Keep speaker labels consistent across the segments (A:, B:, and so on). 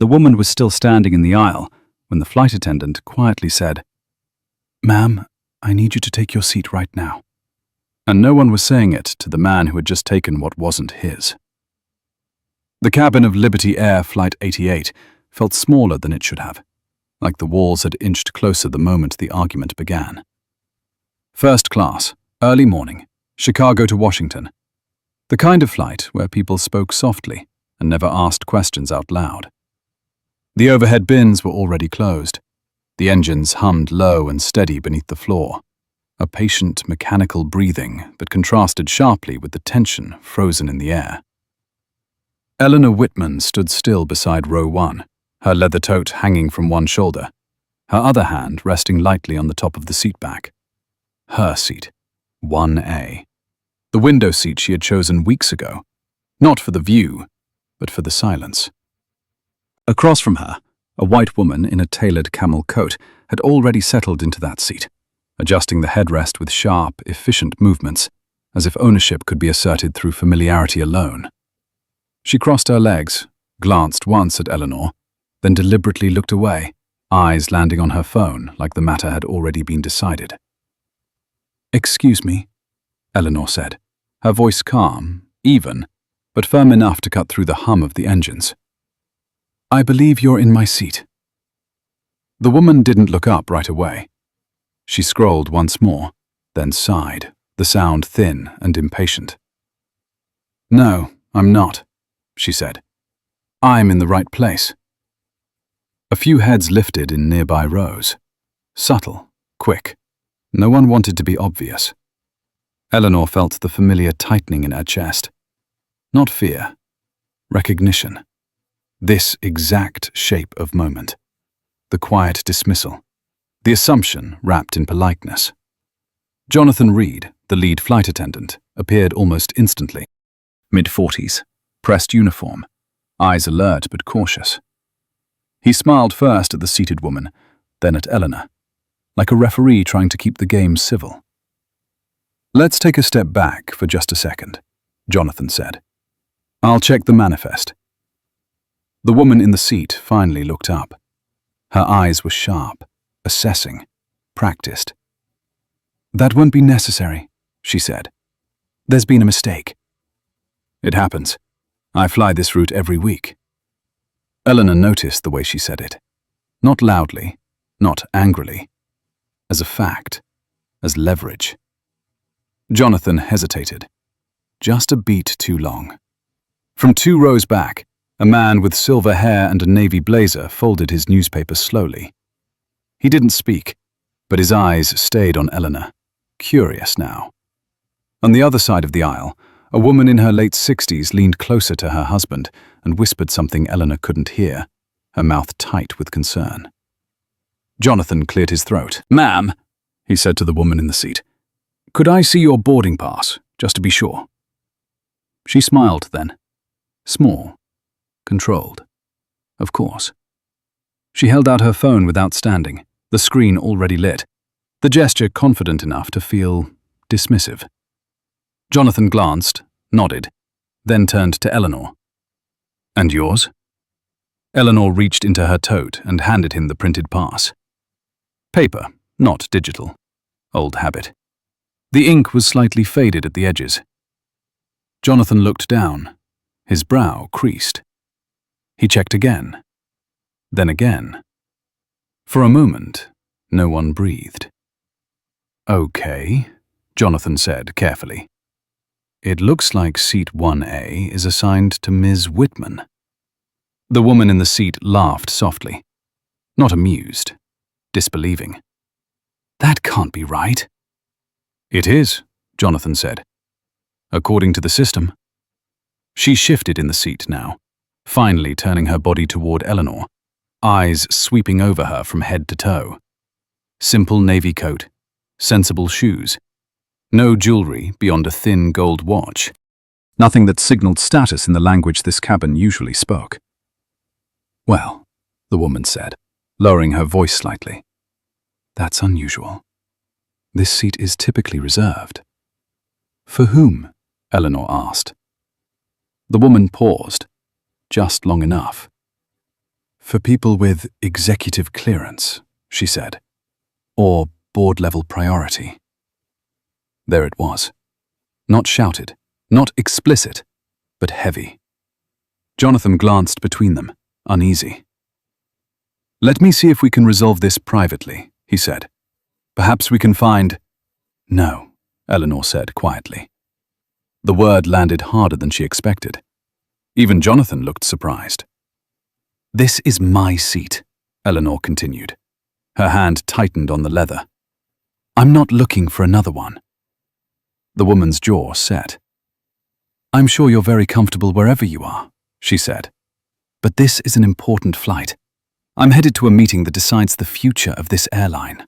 A: The woman was still standing in the aisle when the flight attendant quietly said, "Ma'am, I need you to take your seat right now." And no one was saying it to the man who had just taken what wasn't his. The cabin of Liberty Air Flight 88 felt smaller than it should have, like the walls had inched closer the moment the argument began. First class, early morning, Chicago to Washington. The kind of flight where people spoke softly and never asked questions out loud. The overhead bins were already closed. The engines hummed low and steady beneath the floor, a patient mechanical breathing that contrasted sharply with the tension frozen in the air. Eleanor Whitman stood still beside row 1, her leather tote hanging from one shoulder, her other hand resting lightly on the top of the seat back. Her seat, 1A. The window seat she had chosen weeks ago, not for the view, but for the silence. Across from her, a white woman in a tailored camel coat had already settled into that seat, adjusting the headrest with sharp, efficient movements, as if ownership could be asserted through familiarity alone. She crossed her legs, glanced once at Eleanor, then deliberately looked away, eyes landing on her phone like the matter had already been decided. "Excuse me," Eleanor said, her voice calm, even, but firm enough to cut through the hum of the engines. "I believe you're in my seat." The woman didn't look up right away. She scrolled once more, then sighed, the sound thin and impatient. "No, I'm not," she said. "I'm in the right place." A few heads lifted in nearby rows. Subtle, quick. No one wanted to be obvious. Eleanor felt the familiar tightening in her chest. Not fear. Recognition. This exact shape of moment. The quiet dismissal. The assumption wrapped in politeness. Jonathan Reed, the lead flight attendant, appeared almost instantly. Mid-40s, pressed uniform, eyes alert but cautious. He smiled first at the seated woman, then at Eleanor, like a referee trying to keep the game civil. "Let's take a step back for just a second," Jonathan said. "I'll check the manifest." The woman in the seat finally looked up. Her eyes were sharp, assessing, practiced. "That won't be necessary," she said. "There's been a mistake." "It happens. I fly this route every week." Eleanor noticed the way she said it. Not loudly, not angrily. As a fact, as leverage. Jonathan hesitated. Just a beat too long. From 2 rows back, a man with silver hair and a navy blazer folded his newspaper slowly. He didn't speak, but his eyes stayed on Eleanor, curious now. On the other side of the aisle, a woman in her late 60s leaned closer to her husband and whispered something Eleanor couldn't hear, her mouth tight with concern. Jonathan cleared his throat. "Ma'am," he said to the woman in the seat, "could I see your boarding pass, just to be sure?" She smiled then. Small. Controlled. Of course. She held out her phone without standing, the screen already lit, the gesture confident enough to feel dismissive. Jonathan glanced, nodded, then turned to Eleanor. "And yours?" Eleanor reached into her tote and handed him the printed pass. Paper, not digital. Old habit. The ink was slightly faded at the edges. Jonathan looked down, his brow creased. He checked again, then again. For a moment, no one breathed. "Okay," Jonathan said carefully. "It looks like seat 1A is assigned to Ms. Whitman." The woman in the seat laughed softly. Not amused, disbelieving. "That can't be right." "It is," Jonathan said. "According to the system." She shifted in the seat now, finally turning her body toward Eleanor, eyes sweeping over her from head to toe. Simple navy coat, sensible shoes. No jewelry beyond a thin gold watch. Nothing that signaled status in the language this cabin usually spoke. "Well," the woman said, lowering her voice slightly. "That's unusual. This seat is typically reserved." "For whom?" Eleanor asked. The woman paused, just long enough. For people with executive clearance, she said, or board-level priority. There it was. Not shouted, not explicit, but heavy. Jonathan glanced between them, uneasy. "Let me see if we can resolve this privately," he said. "Perhaps we can find—" "No," Eleanor said quietly. The word landed harder than she expected. Even Jonathan looked surprised. "This is my seat," Eleanor continued. Her hand tightened on the leather. "I'm not looking for another one." The woman's jaw set. "I'm sure you're very comfortable wherever you are," she said. "But this is an important flight. I'm headed to a meeting that decides the future of this airline."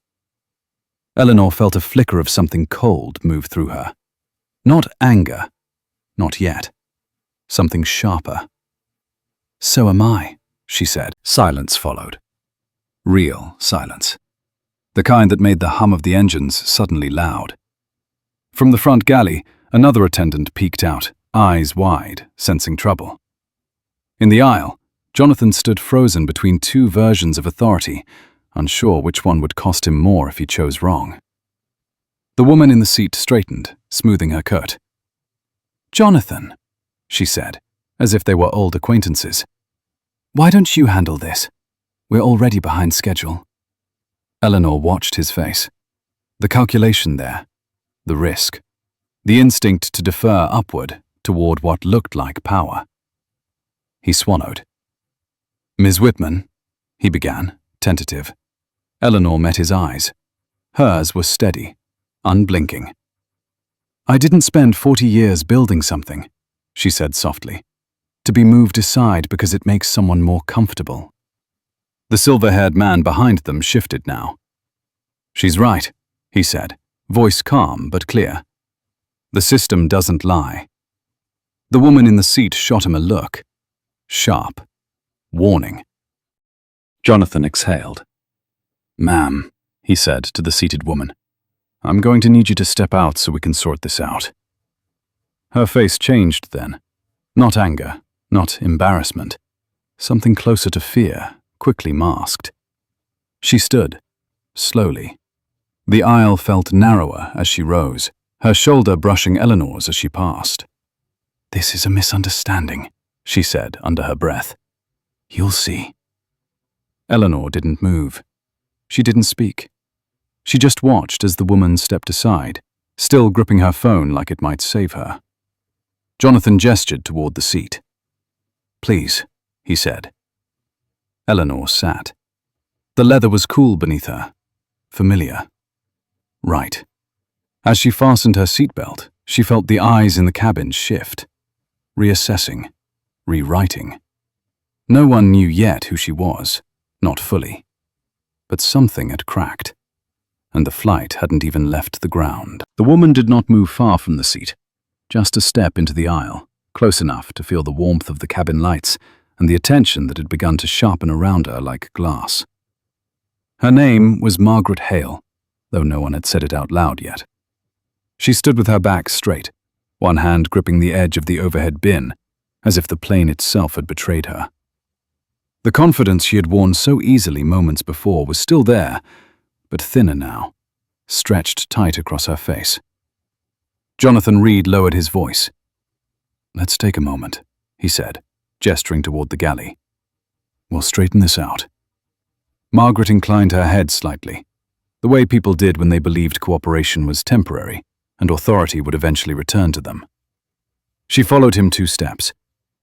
A: Eleanor felt a flicker of something cold move through her. Not anger, not yet. Something sharper. "So am I," she said. Silence followed. Real silence. The kind that made the hum of the engines suddenly loud. From the front galley, another attendant peeked out, eyes wide, sensing trouble. In the aisle, Jonathan stood frozen between two versions of authority, unsure which one would cost him more if he chose wrong. The woman in the seat straightened, smoothing her coat. "Jonathan," she said, as if they were old acquaintances. "Why don't you handle this? We're already behind schedule." Eleanor watched his face. The calculation there, the risk, the instinct to defer upward toward what looked like power. He swallowed. "Ms. Whitman," he began, tentative. Eleanor met his eyes. Hers were steady, unblinking. "I didn't spend 40 years building something," she said softly, "to be moved aside because it makes someone more comfortable." The silver-haired man behind them shifted now. "She's right," he said, voice calm but clear. "The system doesn't lie." The woman in the seat shot him a look. Sharp. Warning. Jonathan exhaled. "Ma'am," he said to the seated woman, "I'm going to need you to step out so we can sort this out." Her face changed then. Not anger, not embarrassment. Something closer to fear, quickly masked. She stood, slowly. The aisle felt narrower as she rose, her shoulder brushing Eleanor's as she passed. "This is a misunderstanding," she said under her breath. "You'll see." Eleanor didn't move. She didn't speak. She just watched as the woman stepped aside, still gripping her phone like it might save her. Jonathan gestured toward the seat. "Please," he said. Eleanor sat. The leather was cool beneath her. Familiar. Right. As she fastened her seatbelt, she felt the eyes in the cabin shift. Reassessing. Rewriting. No one knew yet who she was, not fully. But something had cracked, and the flight hadn't even left the ground. The woman did not move far from the seat, just a step into the aisle, close enough to feel the warmth of the cabin lights and the attention that had begun to sharpen around her like glass. Her name was Margaret Hale, though no one had said it out loud yet. She stood with her back straight, one hand gripping the edge of the overhead bin, as if the plane itself had betrayed her. The confidence she had worn so easily moments before was still there, but thinner now, stretched tight across her face. Jonathan Reed lowered his voice. "Let's take a moment," he said, gesturing toward the galley. "We'll straighten this out." Margaret inclined her head slightly, the way people did when they believed cooperation was temporary and authority would eventually return to them. She followed him 2 steps,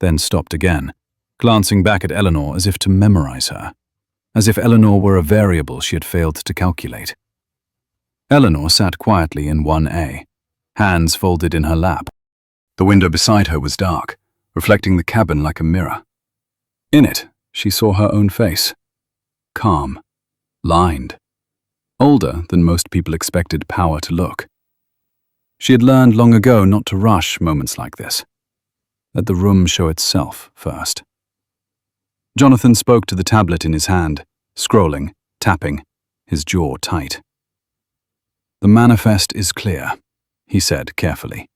A: then stopped again, glancing back at Eleanor as if to memorize her, as if Eleanor were a variable she had failed to calculate. Eleanor sat quietly in 1A, hands folded in her lap. The window beside her was dark, reflecting the cabin like a mirror. In it, she saw her own face. Calm, lined, older than most people expected power to look. She had learned long ago not to rush moments like this. Let the room show itself first. Jonathan spoke to the tablet in his hand, scrolling, tapping, his jaw tight. "The manifest is clear," he said carefully.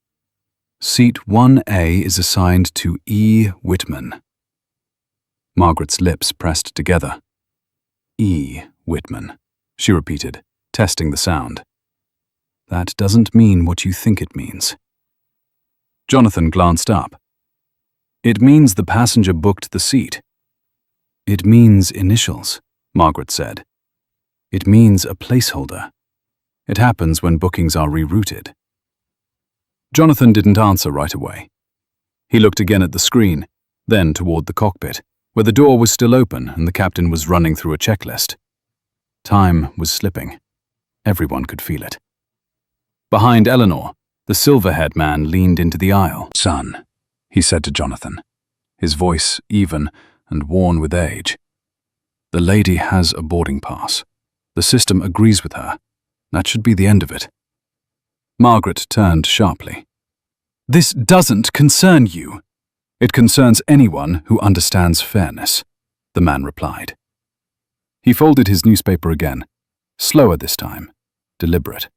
A: "Seat 1A is assigned to E. Whitman." Margaret's lips pressed together. E. Whitman, she repeated, testing the sound. That doesn't mean what you think it means. Jonathan glanced up. It means the passenger booked the seat. It means initials, Margaret said. It means a placeholder. It happens when bookings are rerouted. Jonathan didn't answer right away. He looked again at the screen, then toward the cockpit, where the door was still open and the captain was running through a checklist. Time was slipping. Everyone could feel it. Behind Eleanor, the silver-haired man leaned into the aisle. Son, he said to Jonathan, his voice even and worn with age. The lady has a boarding pass. The system agrees with her. That should be the end of it. Margaret turned sharply. This doesn't concern you. It concerns anyone who understands fairness, the man replied. He folded his newspaper again, slower this time, deliberate.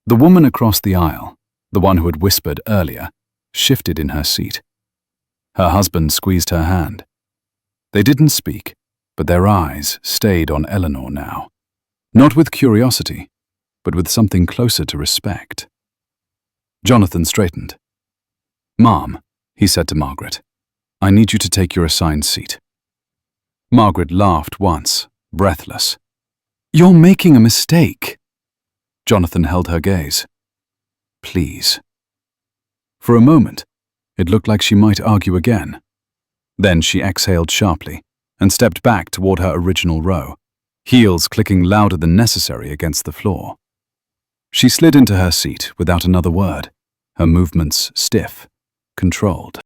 A: The woman across the aisle, the one who had whispered earlier, shifted in her seat. Her husband squeezed her hand. They didn't speak, but their eyes stayed on Eleanor now, not with curiosity, but with something closer to respect. Jonathan straightened. Mom, he said to Margaret, I need you to take your assigned seat. Margaret laughed once, breathless. You're making a mistake. Jonathan held her gaze. Please. For a moment, it looked like she might argue again. Then she exhaled sharply and stepped back toward her original row, heels clicking louder than necessary against the floor. She slid into her seat without another word, her movements stiff, controlled.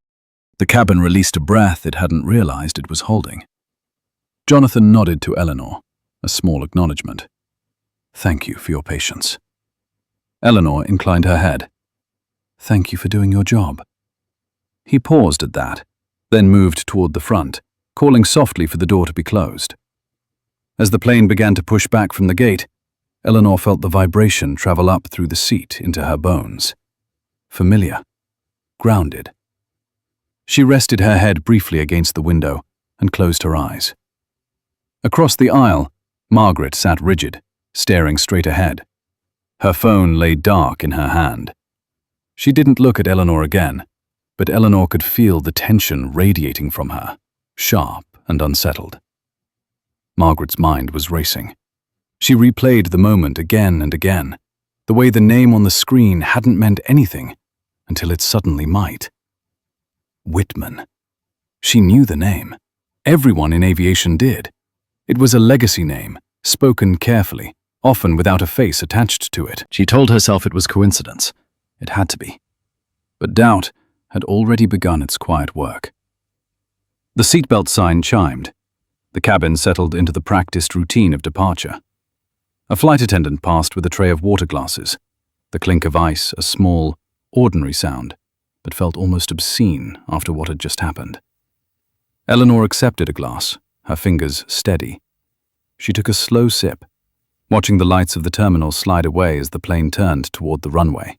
A: The cabin released a breath it hadn't realized it was holding. Jonathan nodded to Eleanor, a small acknowledgement. Thank you for your patience. Eleanor inclined her head. Thank you for doing your job. He paused at that, then moved toward the front, calling softly for the door to be closed. As the plane began to push back from the gate, Eleanor felt the vibration travel up through the seat into her bones. Familiar. Grounded. She rested her head briefly against the window and closed her eyes. Across the aisle, Margaret sat rigid, staring straight ahead. Her phone lay dark in her hand. She didn't look at Eleanor again, but Eleanor could feel the tension radiating from her, sharp and unsettled. Margaret's mind was racing. She replayed the moment again and again, the way the name on the screen hadn't meant anything until it suddenly might. Whitman. She knew the name. Everyone in aviation did. It was a legacy name, spoken carefully, often without a face attached to it. She told herself it was coincidence. It had to be. But doubt had already begun its quiet work. The seatbelt sign chimed. The cabin settled into the practiced routine of departure. A flight attendant passed with a tray of water glasses. The clink of ice, a small, ordinary sound, but felt almost obscene after what had just happened. Eleanor accepted a glass, her fingers steady. She took a slow sip, watching the lights of the terminal slide away as the plane turned toward the runway.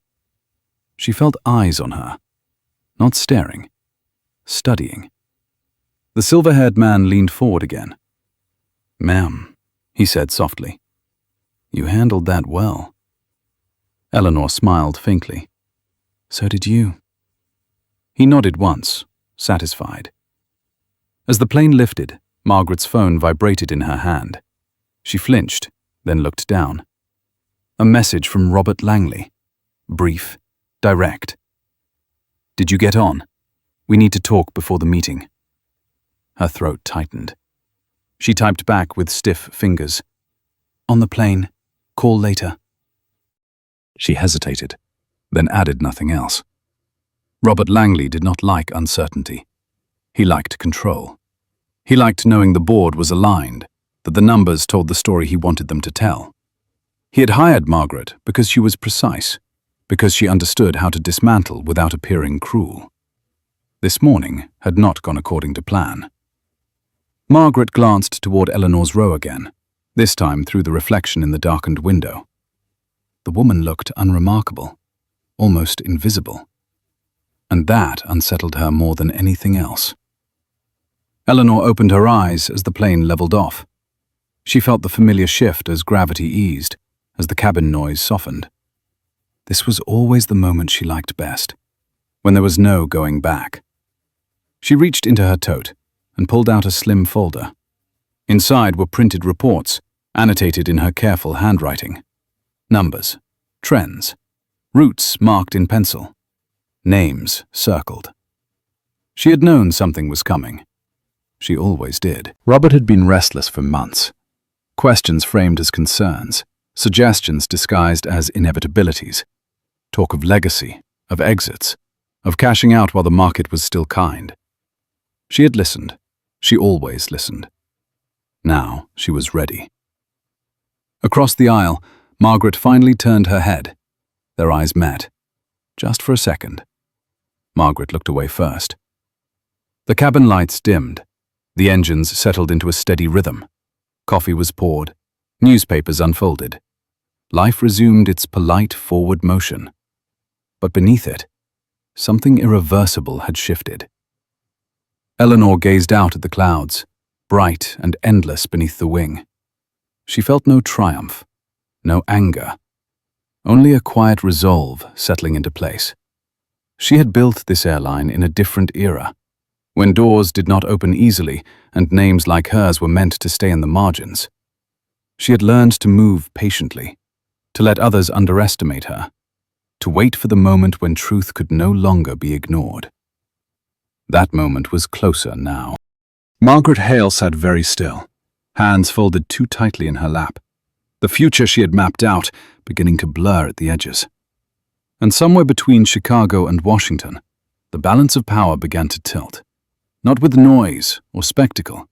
A: She felt eyes on her, not staring, studying. The silver-haired man leaned forward again. Ma'am, he said softly, you handled that well. Eleanor smiled faintly. So did you. He nodded once, satisfied. As the plane lifted, Margaret's phone vibrated in her hand. She flinched, then looked down. A message from Robert Langley. Brief, direct. Did you get on? We need to talk before the meeting. Her throat tightened. She typed back with stiff fingers. On the plane. Call later. She hesitated, then added nothing else. Robert Langley did not like uncertainty. He liked control. He liked knowing the board was aligned, that the numbers told the story he wanted them to tell. He had hired Margaret because she was precise, because she understood how to dismantle without appearing cruel. This morning had not gone according to plan. Margaret glanced toward Eleanor's row again, this time through the reflection in the darkened window. The woman looked unremarkable, almost invisible. And that unsettled her more than anything else. Eleanor opened her eyes as the plane leveled off. She felt the familiar shift as gravity eased, as the cabin noise softened. This was always the moment she liked best, when there was no going back. She reached into her tote and pulled out a slim folder. Inside were printed reports, annotated in her careful handwriting. Numbers, trends, routes marked in pencil, names circled. She had known something was coming. She always did. Robert had been restless for months. Questions framed as concerns, suggestions disguised as inevitabilities. Talk of legacy, of exits, of cashing out while the market was still kind. She had listened. She always listened. Now she was ready. Across the aisle, Margaret finally turned her head. Their eyes met. Just for a second. Margaret looked away first. The cabin lights dimmed. The engines settled into a steady rhythm. Coffee was poured. Newspapers unfolded. Life resumed its polite forward motion. But beneath it, something irreversible had shifted. Eleanor gazed out at the clouds, bright and endless beneath the wing. She felt no triumph, no anger, only a quiet resolve settling into place. She had built this airline in a different era, when doors did not open easily and names like hers were meant to stay in the margins. She had learned to move patiently, to let others underestimate her, to wait for the moment when truth could no longer be ignored. That moment was closer now. Margaret Hale sat very still, hands folded too tightly in her lap, the future she had mapped out beginning to blur at the edges. And somewhere between Chicago and Washington, the balance of power began to tilt. Not with noise or spectacle,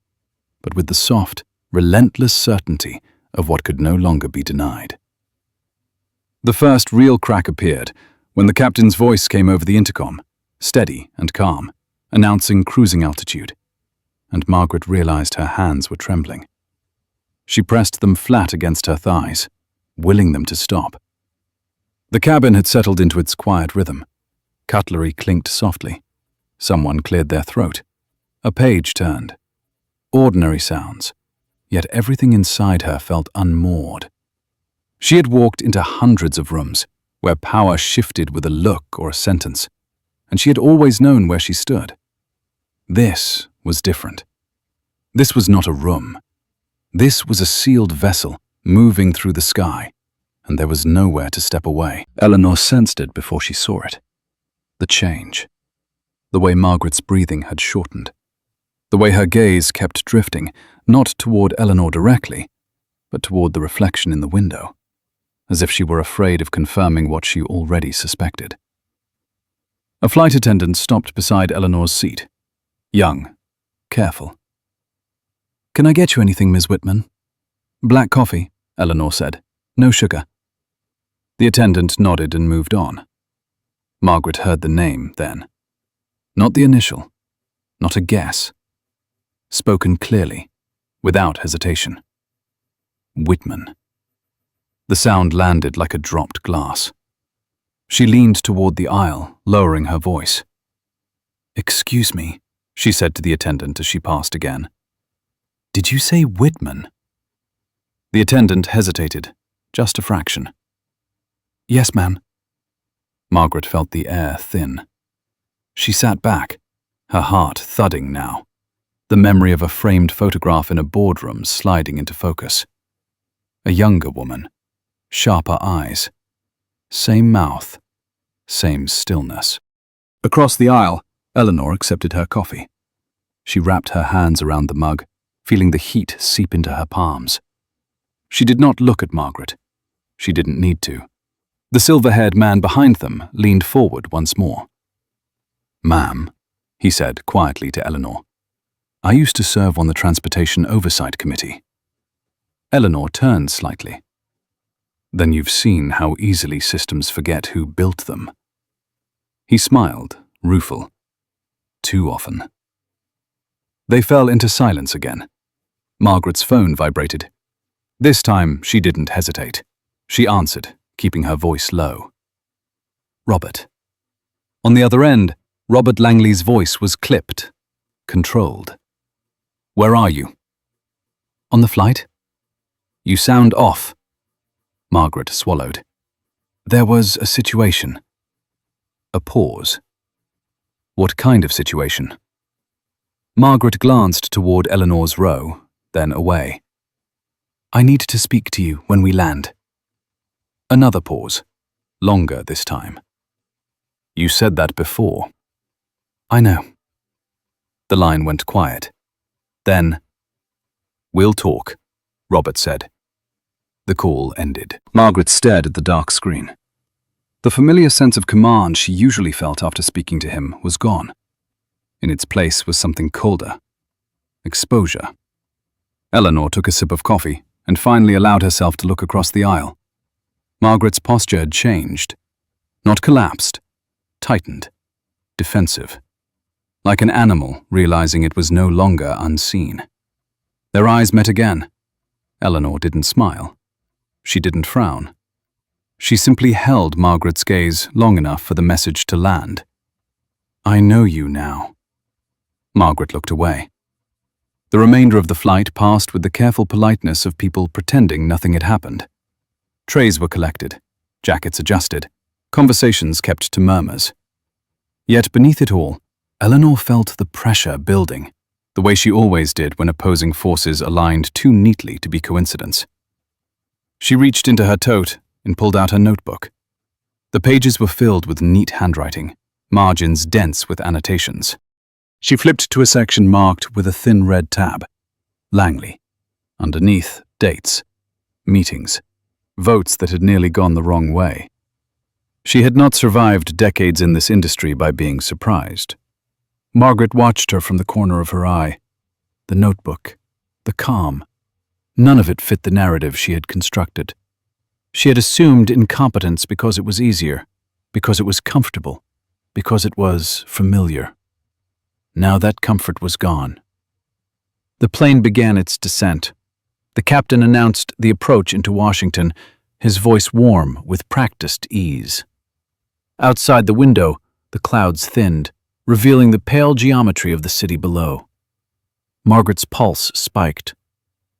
A: but with the soft, relentless certainty of what could no longer be denied. The first real crack appeared when the captain's voice came over the intercom, steady and calm, announcing cruising altitude, and Margaret realized her hands were trembling. She pressed them flat against her thighs, willing them to stop. The cabin had settled into its quiet rhythm. Cutlery clinked softly. Someone cleared their throat. A page turned. Ordinary sounds, yet everything inside her felt unmoored. She had walked into hundreds of rooms where power shifted with a look or a sentence, and she had always known where she stood. This was different. This was not a room. This was a sealed vessel moving through the sky, and there was nowhere to step away. Eleanor sensed it before she saw it. The change. The way Margaret's breathing had shortened. The way her gaze kept drifting, not toward Eleanor directly, but toward the reflection in the window, as if she were afraid of confirming what she already suspected. A flight attendant stopped beside Eleanor's seat. Young, careful. "Can I get you anything, Ms. Whitman?" "Black coffee," Eleanor said. "No sugar." The attendant nodded and moved on. Margaret heard the name then. Not the initial, not a guess. Spoken clearly, without hesitation. Whitman. The sound landed like a dropped glass. She leaned toward the aisle, lowering her voice. "Excuse me," she said to the attendant as she passed again. "Did you say Whitman?" The attendant hesitated, just a fraction. "Yes, ma'am." Margaret felt the air thin. She sat back, her heart thudding now, the memory of a framed photograph in a boardroom sliding into focus. A younger woman, sharper eyes, same mouth, same stillness. Across the aisle, Eleanor accepted her coffee. She wrapped her hands around the mug, feeling the heat seep into her palms. She did not look at Margaret. She didn't need to. The silver-haired man behind them leaned forward once more. "Ma'am," he said quietly to Eleanor, "I used to serve on the Transportation Oversight Committee." Eleanor turned slightly. "Then you've seen how easily systems forget who built them." He smiled, rueful. "Too often." They fell into silence again. Margaret's phone vibrated. This time she didn't hesitate. She answered, keeping her voice low. "Robert." On the other end, Robert Langley's voice was clipped, controlled. Where are you? On the flight? You sound off. Margaret swallowed. There was a situation. A pause. What kind of situation? Margaret glanced toward Eleanor's row, then away. I need to speak to you when we land. Another pause. Longer this time. You said that before. I know. The line went quiet. Then, we'll talk, Robert said. The call ended. Margaret stared at the dark screen. The familiar sense of command she usually felt after speaking to him was gone. In its place was something colder. Exposure. Eleanor took a sip of coffee and finally allowed herself to look across the aisle. Margaret's posture had changed. Not collapsed. Tightened. Defensive. Like an animal realizing it was no longer unseen. Their eyes met again. Eleanor didn't smile. She didn't frown. She simply held Margaret's gaze long enough for the message to land. I know you now. Margaret looked away. The remainder of the flight passed with the careful politeness of people pretending nothing had happened. Trays were collected, jackets adjusted, conversations kept to murmurs. Yet beneath it all, Eleanor felt the pressure building, the way she always did when opposing forces aligned too neatly to be coincidence. She reached into her tote and pulled out her notebook. The pages were filled with neat handwriting, margins dense with annotations. She flipped to a section marked with a thin red tab. Langley. Underneath, dates, meetings, votes that had nearly gone the wrong way. She had not survived decades in this industry by being surprised. Margaret watched her from the corner of her eye. The notebook, the calm. None of it fit the narrative she had constructed. She had assumed incompetence because it was easier, because it was comfortable, because it was familiar. Now that comfort was gone. The plane began its descent. The captain announced the approach into Washington, his voice warm with practiced ease. Outside the window, the clouds thinned, revealing the pale geometry of the city below. Margaret's pulse spiked.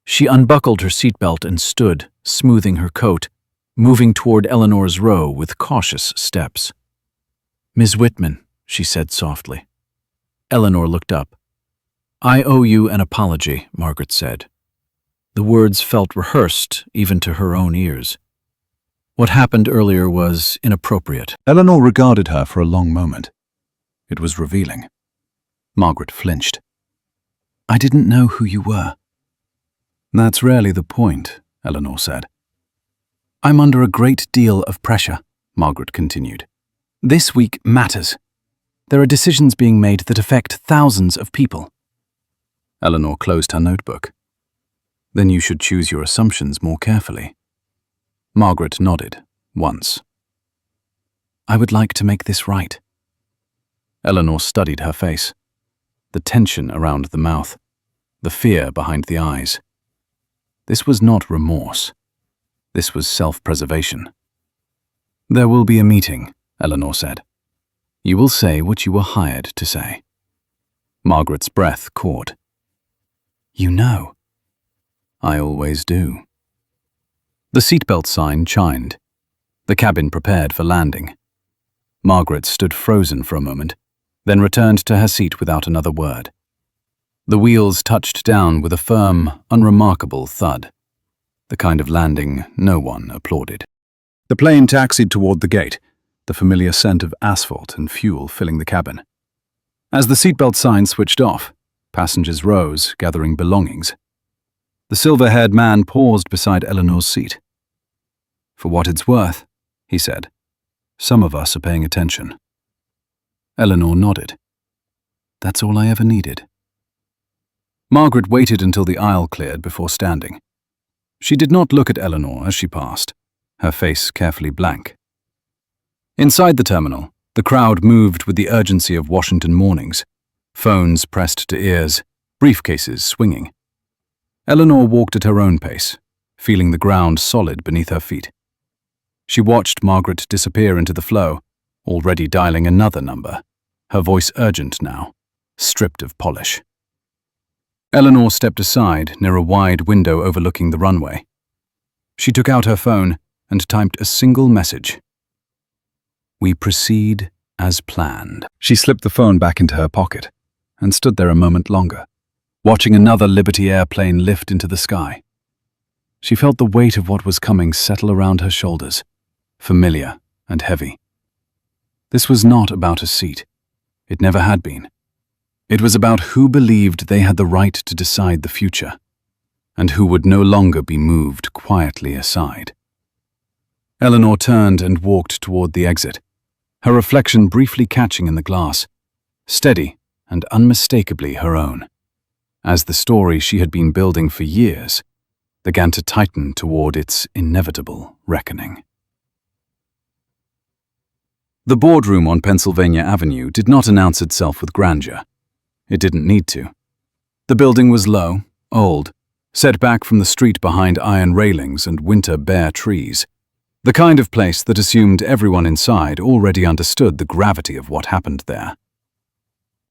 A: She unbuckled her seatbelt and stood, smoothing her coat, moving toward Eleanor's row with cautious steps. Ms. Whitman, she said softly. Eleanor looked up. I owe you an apology, Margaret said. The words felt rehearsed, even to her own ears. What happened earlier was inappropriate. Eleanor regarded her for a long moment. It was revealing. Margaret flinched. I didn't know who you were. That's rarely the point, Eleanor said. I'm under a great deal of pressure, Margaret continued. This week matters. There are decisions being made that affect thousands of people. Eleanor closed her notebook. Then you should choose your assumptions more carefully. Margaret nodded, once. I would like to make this right. Eleanor studied her face. The tension around the mouth. The fear behind the eyes. This was not remorse. This was self-preservation. There will be a meeting, Eleanor said. You will say what you were hired to say. Margaret's breath caught. You know. I always do. The seatbelt sign chimed. The cabin prepared for landing. Margaret stood frozen for a moment, then returned to her seat without another word. The wheels touched down with a firm, unremarkable thud. The kind of landing no one applauded. The plane taxied toward the gate, the familiar scent of asphalt and fuel filling the cabin. As the seatbelt sign switched off, passengers rose, gathering belongings. The silver-haired man paused beside Eleanor's seat. For what it's worth, he said, some of us are paying attention. Eleanor nodded. That's all I ever needed. Margaret waited until the aisle cleared before standing. She did not look at Eleanor as she passed, her face carefully blank. Inside the terminal, the crowd moved with the urgency of Washington mornings, phones pressed to ears, briefcases swinging. Eleanor walked at her own pace, feeling the ground solid beneath her feet. She watched Margaret disappear into the flow, already dialing another number, her voice urgent now, stripped of polish. Eleanor stepped aside near a wide window overlooking the runway. She took out her phone and typed a single message. "We proceed as planned." She slipped the phone back into her pocket and stood there a moment longer, watching another Liberty airplane lift into the sky. She felt the weight of what was coming settle around her shoulders, familiar and heavy. This was not about a seat. It never had been. It was about who believed they had the right to decide the future, and who would no longer be moved quietly aside. Eleanor turned and walked toward the exit, her reflection briefly catching in the glass, steady and unmistakably her own, as the story she had been building for years began to tighten toward its inevitable reckoning. The boardroom on Pennsylvania Avenue did not announce itself with grandeur. It didn't need to. The building was low, old, set back from the street behind iron railings and winter bare trees, the kind of place that assumed everyone inside already understood the gravity of what happened there.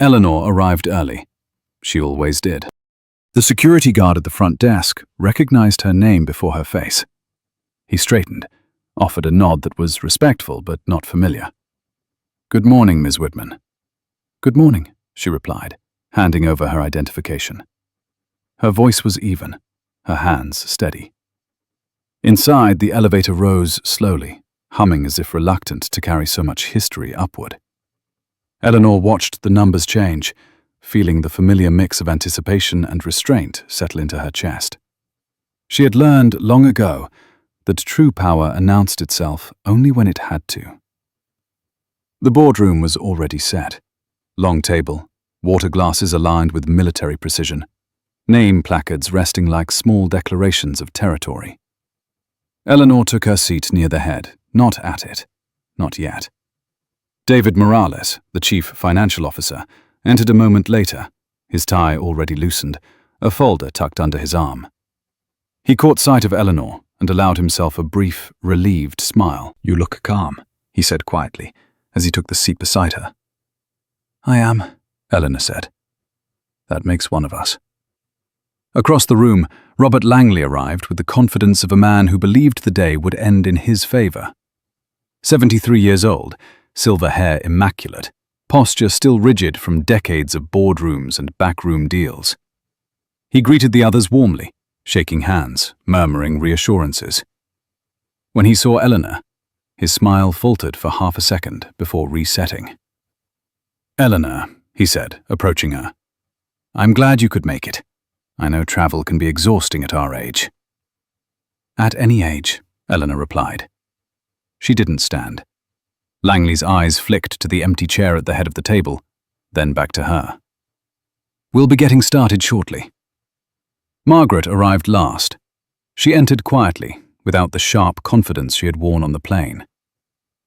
A: Eleanor arrived early. She always did. The security guard at the front desk recognized her name before her face. He straightened, offered a nod that was respectful but not familiar. "Good morning, Ms. Whitman." "Good morning," she replied, handing over her identification. Her voice was even, her hands steady. Inside, the elevator rose slowly, humming as if reluctant to carry so much history upward. Eleanor watched the numbers change, feeling the familiar mix of anticipation and restraint settle into her chest. She had learned long ago that true power announced itself only when it had to. The boardroom was already set. Long table, water glasses aligned with military precision, name placards resting like small declarations of territory. Eleanor took her seat near the head, not at it, not yet. David Morales, the chief financial officer, entered a moment later, his tie already loosened, a folder tucked under his arm. He caught sight of Eleanor and allowed himself a brief, relieved smile. "You look calm," he said quietly, as he took the seat beside her. "I am," Eleanor said. "That makes one of us." Across the room, Robert Langley arrived with the confidence of a man who believed the day would end in his favor. 73 years old, silver hair immaculate, posture still rigid from decades of boardrooms and backroom deals. He greeted the others warmly, shaking hands, murmuring reassurances. When he saw Eleanor, his smile faltered for half a second before resetting. "Eleanor," he said, approaching her, "I'm glad you could make it. I know travel can be exhausting at our age." "At any age," Eleanor replied. She didn't stand. Langley's eyes flicked to the empty chair at the head of the table, then back to her. "We'll be getting started shortly." Margaret arrived last. She entered quietly, without the sharp confidence she had worn on the plane.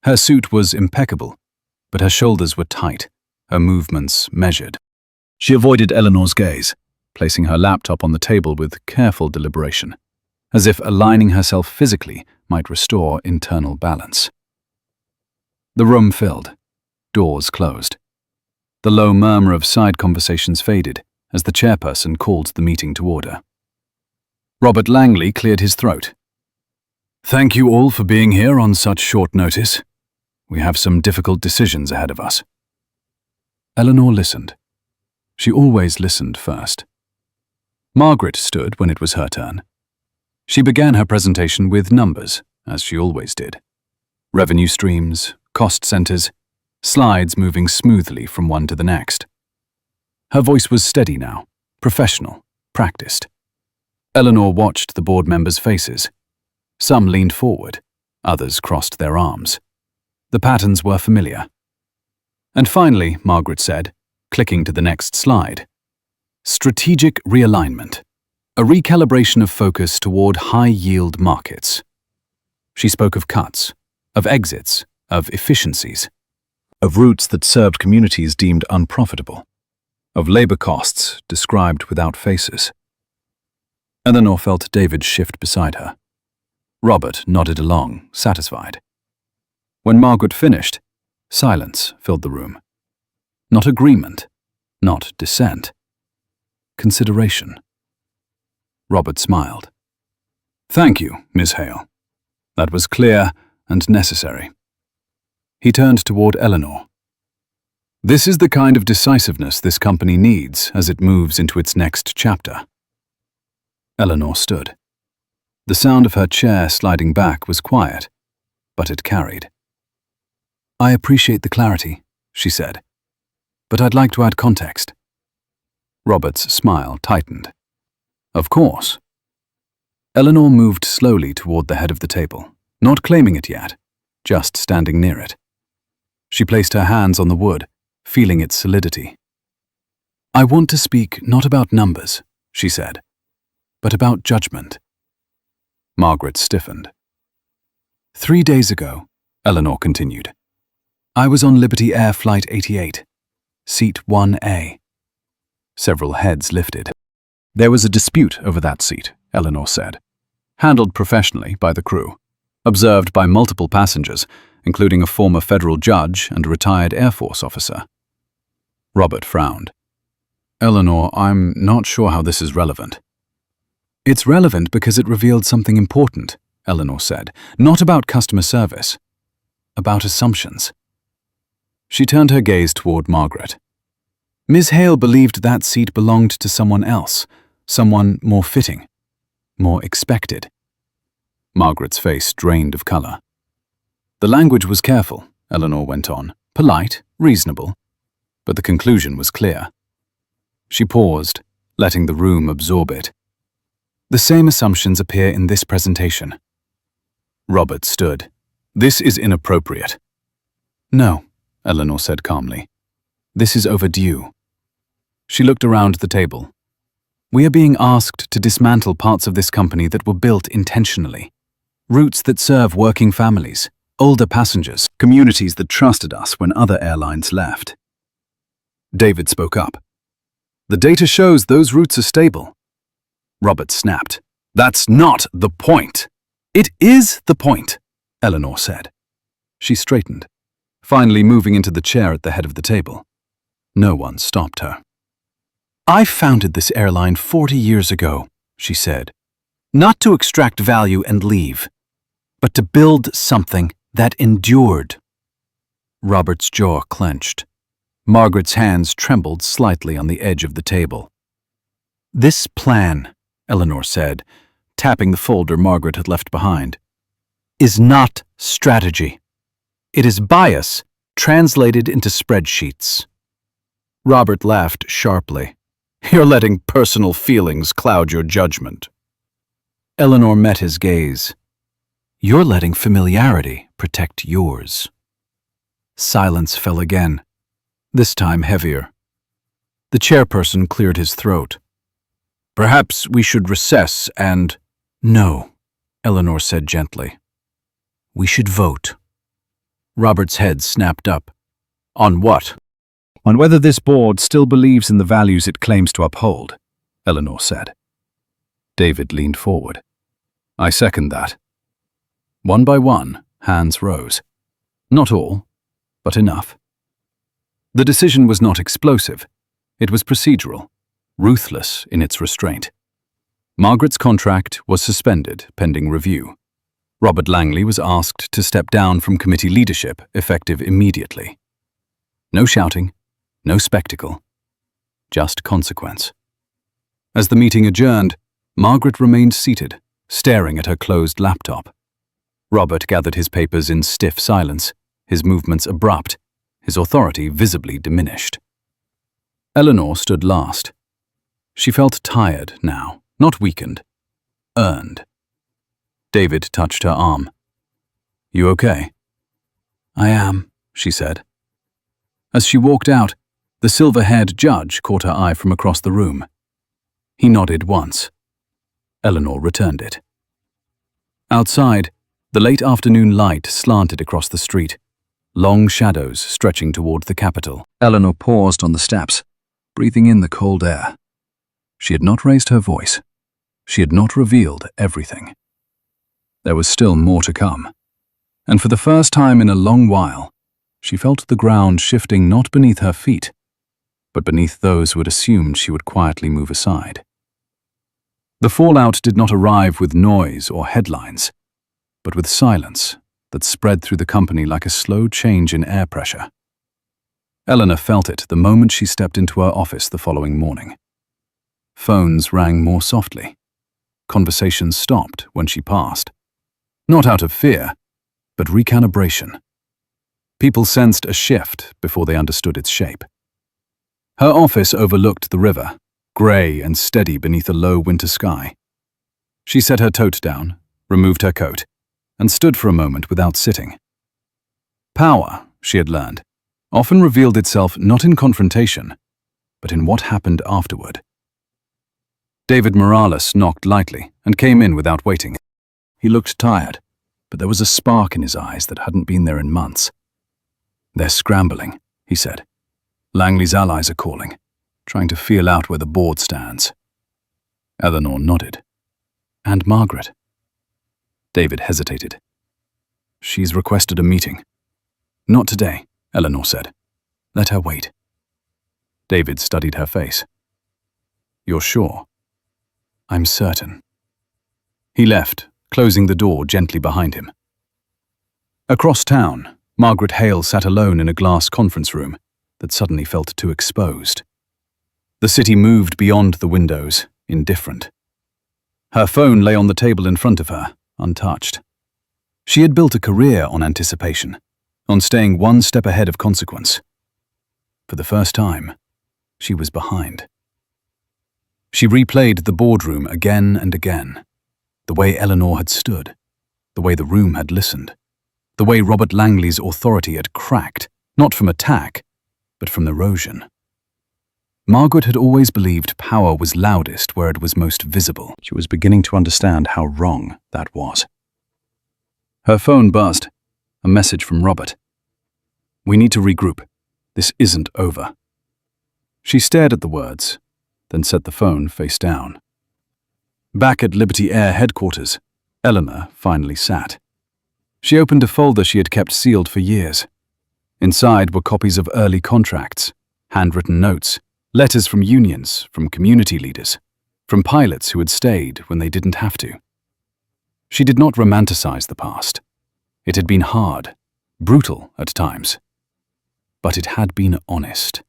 A: Her suit was impeccable, but her shoulders were tight, her movements measured. She avoided Eleanor's gaze, placing her laptop on the table with careful deliberation, as if aligning herself physically might restore internal balance. The room filled. Doors closed. The low murmur of side conversations faded as the chairperson called the meeting to order. Robert Langley cleared his throat. "Thank you all for being here on such short notice. We have some difficult decisions ahead of us." Eleanor listened. She always listened first. Margaret stood when it was her turn. She began her presentation with numbers, as she always did. Revenue streams, cost centers, slides moving smoothly from one to the next. Her voice was steady now, professional, practiced. Eleanor watched the board members' faces. Some leaned forward, others crossed their arms. The patterns were familiar. And finally, Margaret said, clicking to the next slide, "Strategic realignment, a recalibration of focus toward high-yield markets." She spoke of cuts, of exits, of efficiencies, of routes that served communities deemed unprofitable, of labor costs described without faces. Eleanor felt David shift beside her. Robert nodded along, satisfied. When Margaret finished, silence filled the room. Not agreement, not dissent. consideration. Robert smiled. "Thank you, Miss Hale. That was clear and necessary." He turned toward Eleanor. "This is the kind of decisiveness this company needs as it moves into its next chapter." Eleanor stood. The sound of her chair sliding back was quiet, but it carried. "I appreciate the clarity," she said, "but I'd like to add context." Robert's smile tightened. "Of course." Eleanor moved slowly toward the head of the table, not claiming it yet, just standing near it. She placed her hands on the wood, feeling its solidity. "I want to speak not about numbers," she said, "but about judgment." Margaret stiffened. 3 days ago, Eleanor continued, I was on Liberty Air Flight 88, Seat 1A. Several heads lifted. "There was a dispute over that seat," Eleanor said. "Handled professionally by the crew. Observed by multiple passengers, including a former federal judge and a retired Air Force officer." Robert frowned. "Eleanor, I'm not sure how this is relevant." "It's relevant because it revealed something important," Eleanor said. "Not about customer service. About assumptions." She turned her gaze toward Margaret. "Ms. Hale believed that seat belonged to someone else, someone more fitting, more expected." Margaret's face drained of color. "The language was careful," Eleanor went on, "polite, reasonable, but the conclusion was clear." She paused, letting the room absorb it. "The same assumptions appear in this presentation." Robert stood. "This is inappropriate." "No," Eleanor said calmly. "This is overdue." She looked around the table. "We are being asked to dismantle parts of this company that were built intentionally. Routes that serve working families, older passengers, communities that trusted us when other airlines left." David spoke up. "The data shows those routes are stable." Robert snapped. "That's not the point." "It is the point," Eleanor said. She straightened, finally moving into the chair at the head of the table. No one stopped her. "I founded this airline 40 years ago," she said, "not to extract value and leave, but to build something that endured." Robert's jaw clenched. Margaret's hands trembled slightly on the edge of the table. "This plan," Eleanor said, tapping the folder Margaret had left behind, "is not strategy. It is bias translated into spreadsheets." Robert laughed sharply. "You're letting personal feelings cloud your judgment." Eleanor met his gaze. "You're letting familiarity protect yours." Silence fell again, this time heavier. The chairperson cleared his throat. "Perhaps we should recess and—" "No," Eleanor said gently. "We should vote." Robert's head snapped up. "On what?" "On whether this board still believes in the values it claims to uphold," Eleanor said. David leaned forward. "I second that." One by one, hands rose. Not all, but enough. The decision was not explosive. It was procedural, ruthless in its restraint. Margaret's contract was suspended pending review. Robert Langley was asked to step down from committee leadership, effective immediately. No shouting, no spectacle, just consequence. As the meeting adjourned, Margaret remained seated, staring at her closed laptop. Robert gathered his papers in stiff silence, his movements abrupt, his authority visibly diminished. Eleanor stood last. She felt tired now, not weakened, earned. David touched her arm. "You okay?" "I am," she said. As she walked out, the silver-haired judge caught her eye from across the room. He nodded once. Eleanor returned it. Outside, the late afternoon light slanted across the street, long shadows stretching toward the Capitol. Eleanor paused on the steps, breathing in the cold air. She had not raised her voice. She had not revealed everything. There was still more to come, and for the first time in a long while, she felt the ground shifting not beneath her feet, but beneath those who had assumed she would quietly move aside. The fallout did not arrive with noise or headlines, but with silence that spread through the company like a slow change in air pressure. Eleanor felt it the moment she stepped into her office the following morning. Phones rang more softly. Conversations stopped when she passed. Not out of fear, but recalibration. People sensed a shift before they understood its shape. Her office overlooked the river, grey and steady beneath a low winter sky. She set her tote down, removed her coat, and stood for a moment without sitting. Power, she had learned, often revealed itself not in confrontation, but in what happened afterward. David Morales knocked lightly and came in without waiting. He looked tired, but there was a spark in his eyes that hadn't been there in months. "They're scrambling," he said. "Langley's allies are calling, trying to feel out where the board stands." Eleanor nodded. "And Margaret?" David hesitated. "She's requested a meeting." "Not today," Eleanor said. "Let her wait." David studied her face. "You're sure?" "I'm certain." He left, closing the door gently behind him. Across town, Margaret Hale sat alone in a glass conference room that suddenly felt too exposed. The city moved beyond the windows, indifferent. Her phone lay on the table in front of her, untouched. She had built a career on anticipation, on staying one step ahead of consequence. For the first time, she was behind. She replayed the boardroom again and again, the way Eleanor had stood, the way the room had listened, the way Robert Langley's authority had cracked, not from attack, but from erosion. Margaret had always believed power was loudest where it was most visible. She was beginning to understand how wrong that was. Her phone buzzed, a message from Robert. "We need to regroup. This isn't over." She stared at the words, then set the phone face down. Back at Liberty Air headquarters, Eleanor finally sat. She opened a folder she had kept sealed for years. Inside were copies of early contracts, handwritten notes, letters from unions, from community leaders, from pilots who had stayed when they didn't have to. She did not romanticize the past. It had been hard, brutal at times, but it had been honest.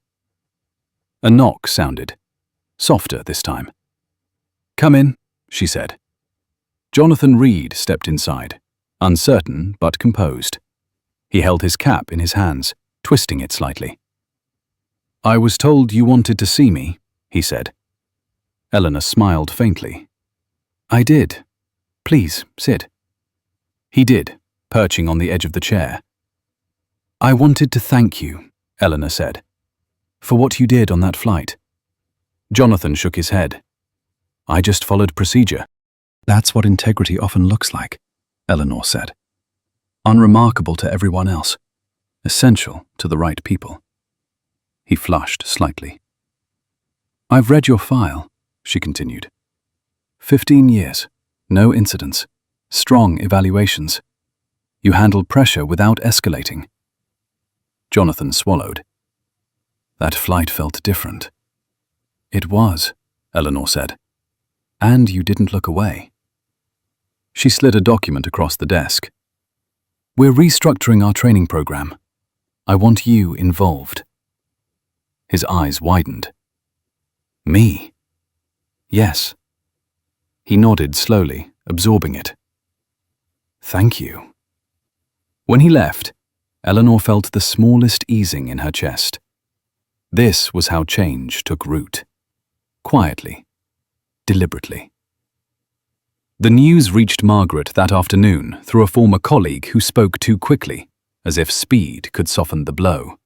A: A knock sounded, softer this time. "Come in," she said. Jonathan Reed stepped inside, uncertain but composed. He held his cap in his hands, twisting it slightly. "I was told you wanted to see me," he said. Eleanor smiled faintly. "I did. Please, sit." He did, perching on the edge of the chair. "I wanted to thank you," Eleanor said, "for what you did on that flight." Jonathan shook his head. "I just followed procedure." "That's what integrity often looks like," Eleanor said. "Unremarkable to everyone else, essential to the right people." He flushed slightly. "I've read your file," she continued. 15 years, no incidents, strong evaluations. You handled pressure without escalating." Jonathan swallowed. "That flight felt different." "It was," Eleanor said. "And you didn't look away." She slid a document across the desk. "We're restructuring our training program. I want you involved." His eyes widened. "Me?" "Yes." He nodded slowly, absorbing it. "Thank you." When he left, Eleanor felt the smallest easing in her chest. This was how change took root. Quietly, deliberately. The news reached Margaret that afternoon through a former colleague who spoke too quickly, as if speed could soften the blow.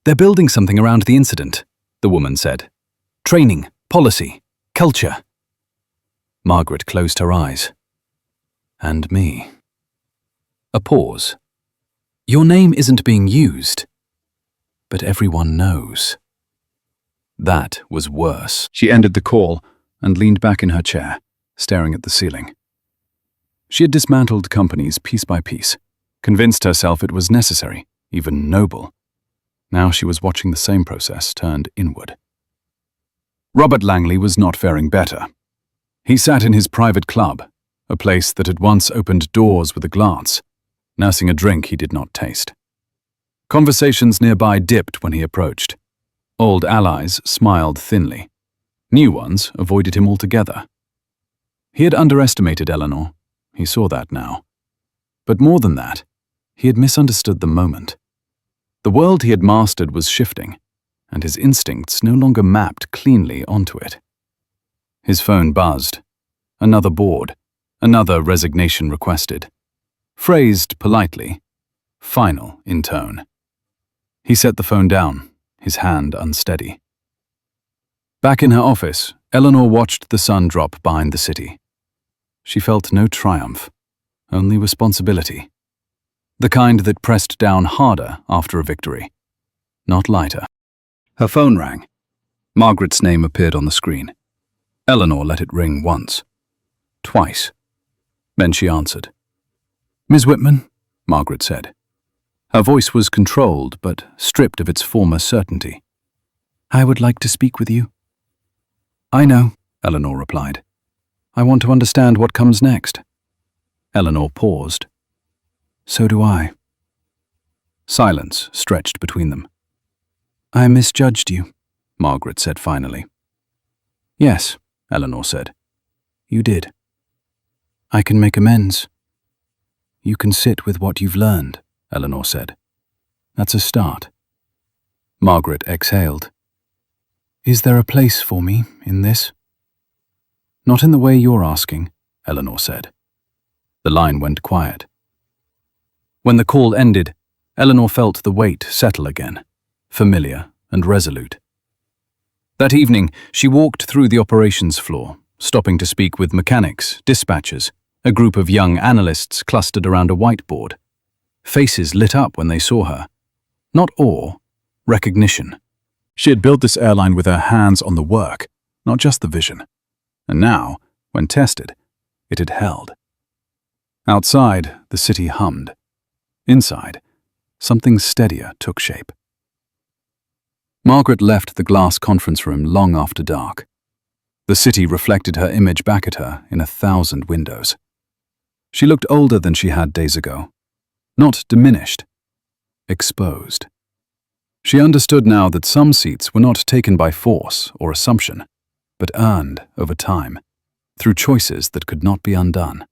A: "They're building something around the incident," the woman said. "Training, policy, culture." Margaret closed her eyes. "And me." A pause. "Your name isn't being used, but everyone knows." That was worse. She ended the call and leaned back in her chair, staring at the ceiling. She had dismantled companies piece by piece, convinced herself it was necessary, even noble. Now she was watching the same process turned inward. Robert Langley was not faring better. He sat in his private club, a place that had once opened doors with a glance, nursing a drink he did not taste. Conversations nearby dipped when he approached. Old allies smiled thinly. New ones avoided him altogether. He had underestimated Eleanor. He saw that now. But more than that, he had misunderstood the moment. The world he had mastered was shifting, and his instincts no longer mapped cleanly onto it. His phone buzzed. Another board, another resignation requested. Phrased politely, final in tone. He set the phone down, his hand unsteady. Back in her office, Eleanor watched the sun drop behind the city. She felt no triumph, only responsibility. The kind that pressed down harder after a victory, not lighter. Her phone rang. Margaret's name appeared on the screen. Eleanor let it ring once, twice. Then she answered. "Ms. Whitman," Margaret said. Her voice was controlled but stripped of its former certainty. "I would like to speak with you." "I know," Eleanor replied. "I want to understand what comes next." Eleanor paused. "So do I." Silence stretched between them. "I misjudged you," Margaret said finally. "Yes," Eleanor said. "You did. I can make amends." "You can sit with what you've learned," Eleanor said. "That's a start." Margaret exhaled. "Is there a place for me in this?" "Not in the way you're asking," Eleanor said. The line went quiet. When the call ended, Eleanor felt the weight settle again, familiar and resolute. That evening, she walked through the operations floor, stopping to speak with mechanics, dispatchers, a group of young analysts clustered around a whiteboard. Faces lit up when they saw her. Not awe, recognition. She had built this airline with her hands on the work, not just the vision. And now, when tested, it had held. Outside, the city hummed. Inside, something steadier took shape. Margaret left the glass conference room long after dark. The city reflected her image back at her in 1,000 windows. She looked older than she had days ago. Not diminished, exposed. She understood now that some seats were not taken by force or assumption, but earned over time, through choices that could not be undone.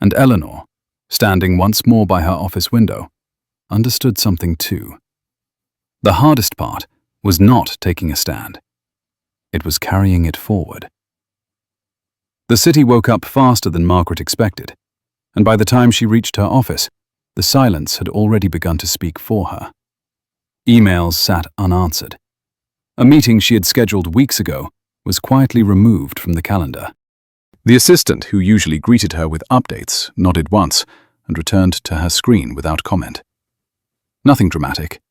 A: And Eleanor, standing once more by her office window, understood something too. The hardest part was not taking a stand. It was carrying it forward. The city woke up faster than Margaret expected, and by the time she reached her office, the silence had already begun to speak for her. Emails sat unanswered. A meeting she had scheduled weeks ago was quietly removed from the calendar. The assistant, who usually greeted her with updates, nodded once and returned to her screen without comment. Nothing dramatic,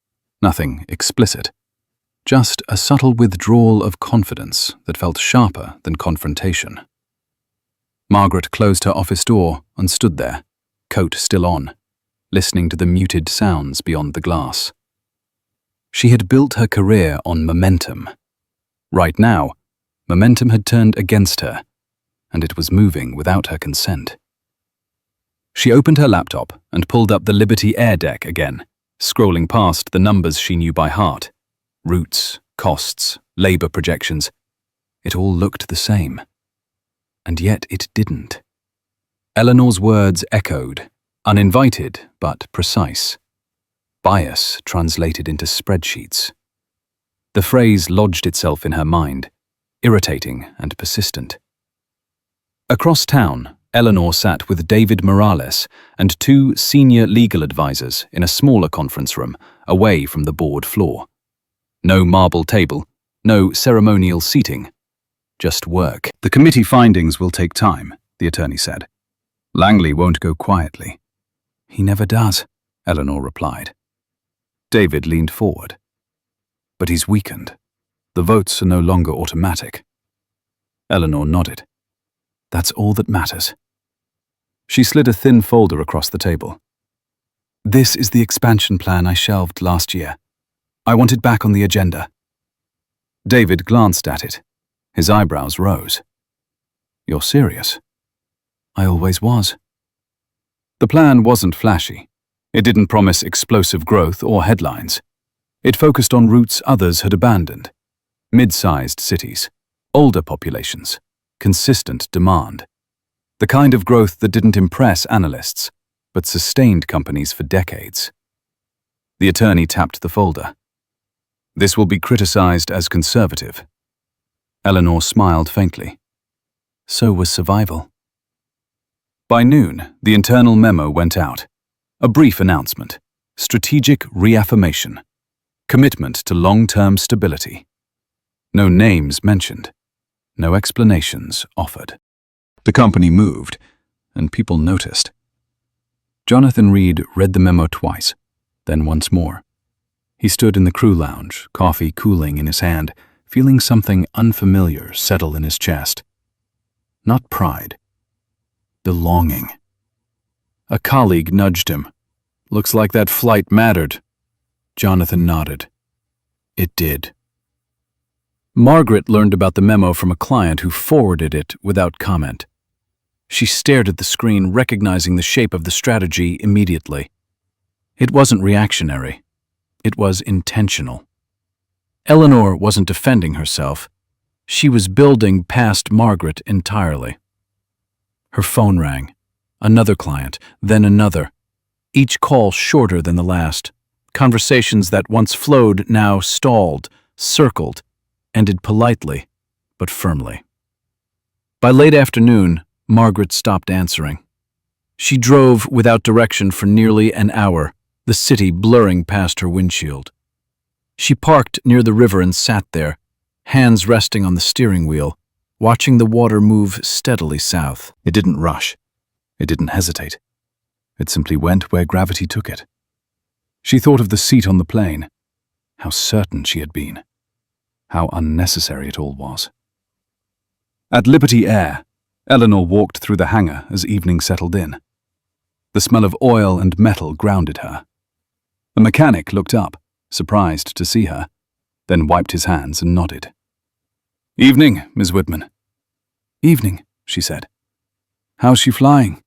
A: nothing explicit. Just a subtle withdrawal of confidence that felt sharper than confrontation. Margaret closed her office door and stood there, coat still on, listening to the muted sounds beyond the glass. She had built her career on momentum. Right now, momentum had turned against her, and it was moving without her consent. She opened her laptop and pulled up the Liberty Air deck again, scrolling past the numbers she knew by heart. Routes, costs, labor projections. It all looked the same. And yet it didn't. Eleanor's words echoed, uninvited but precise. Bias translated into spreadsheets. The phrase lodged itself in her mind, irritating and persistent. Across town, Eleanor sat with David Morales and 2 senior legal advisors in a smaller conference room away from the board floor. No marble table, no ceremonial seating, just work. "The committee findings will take time," the attorney said. "Langley won't go quietly." "He never does," Eleanor replied. David leaned forward. "But he's weakened. The votes are no longer automatic." Eleanor nodded. "That's all that matters." She slid a thin folder across the table. "This is the expansion plan I shelved last year. I want it back on the agenda. David glanced at it. His eyebrows rose. You're serious? I always was. The plan wasn't flashy. It didn't promise explosive growth or headlines. It focused on routes others had abandoned. Mid-sized cities, older populations, consistent demand. The kind of growth that didn't impress analysts, but sustained companies for decades. The attorney tapped the folder. This will be criticized as conservative. Eleanor smiled faintly. So was survival. By noon, the internal memo went out. A brief announcement. Strategic reaffirmation. Commitment to long-term stability. No names mentioned. No explanations offered. The company moved, and people noticed. Jonathan Reed read the memo twice, then once more. He stood in the crew lounge, coffee cooling in his hand, feeling something unfamiliar settle in his chest. Not pride. Belonging. A colleague nudged him. Looks like that flight mattered. Jonathan nodded. It did. Margaret learned about the memo from a client who forwarded it without comment. She stared at the screen, recognizing the shape of the strategy immediately. It wasn't reactionary. It was intentional. Eleanor wasn't defending herself. She was building past Margaret entirely. Her phone rang. Another client, then another. Each call shorter than the last. Conversations that once flowed now stalled, circled, ended politely, but firmly. By late afternoon, Margaret stopped answering. She drove without direction for nearly an hour, the city blurring past her windshield. She parked near the river and sat there, hands resting on the steering wheel, watching the water move steadily south. It didn't rush. It didn't hesitate. It simply went where gravity took it. She thought of the seat on the plane. How certain she had been. How unnecessary it all was. At Liberty Air, Eleanor walked through the hangar as evening settled in. The smell of oil and metal grounded her. The mechanic looked up, surprised to see her, then wiped his hands and nodded. Evening, Ms. Whitman. Evening, she said. How's she flying?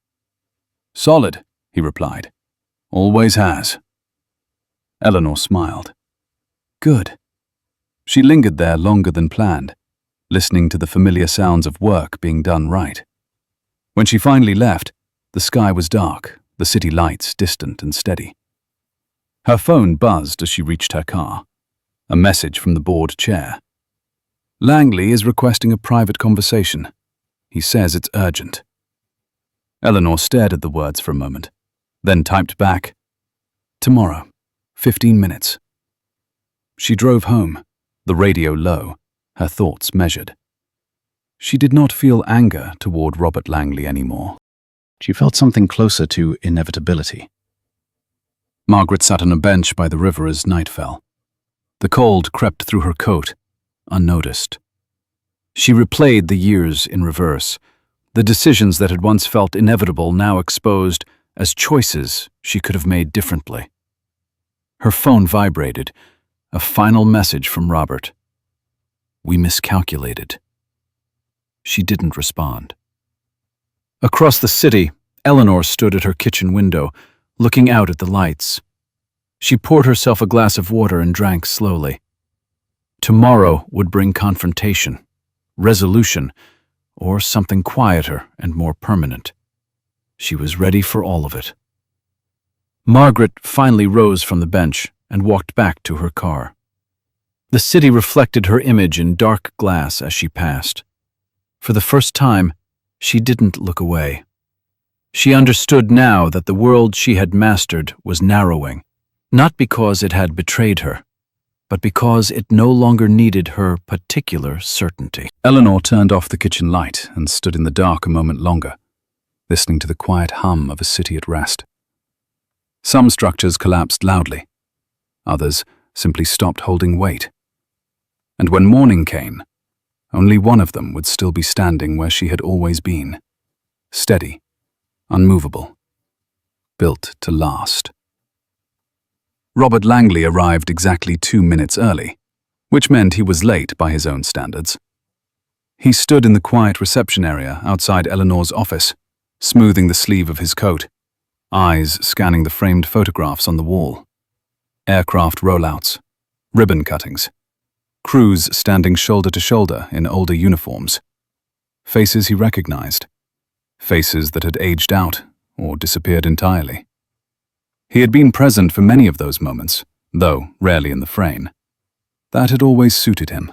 A: Solid, he replied. Always has. Eleanor smiled. Good. She lingered there longer than planned, listening to the familiar sounds of work being done right. When she finally left, the sky was dark, the city lights distant and steady. Her phone buzzed as she reached her car. A message from the board chair. Langley is requesting a private conversation. He says it's urgent. Eleanor stared at the words for a moment, then typed back, Tomorrow, 15 minutes. She drove home, the radio low, her thoughts measured. She did not feel anger toward Robert Langley anymore. She felt something closer to inevitability. Margaret sat on a bench by the river as night fell. The cold crept through her coat, unnoticed. She replayed the years in reverse, the decisions that had once felt inevitable now exposed as choices she could have made differently. Her phone vibrated, a final message from Robert. We miscalculated. She didn't respond. Across the city, Eleanor stood at her kitchen window, looking out at the lights. She poured herself a glass of water and drank slowly. Tomorrow would bring confrontation, resolution, or something quieter and more permanent. She was ready for all of it. Margaret finally rose from the bench and walked back to her car. The city reflected her image in dark glass as she passed. For the first time, she didn't look away. She understood now that the world she had mastered was narrowing, not because it had betrayed her, but because it no longer needed her particular certainty. Eleanor turned off the kitchen light and stood in the dark a moment longer, listening to the quiet hum of a city at rest. Some structures collapsed loudly. Others simply stopped holding weight. And when morning came, only one of them would still be standing where she had always been, steady, unmovable, built to last. Robert Langley arrived exactly 2 minutes early, which meant he was late by his own standards. He stood in the quiet reception area outside Eleanor's office, smoothing the sleeve of his coat, eyes scanning the framed photographs on the wall. Aircraft rollouts, ribbon cuttings, crews standing shoulder to shoulder in older uniforms. Faces he recognized, faces that had aged out or disappeared entirely. He had been present for many of those moments, though rarely in the frame. That had always suited him.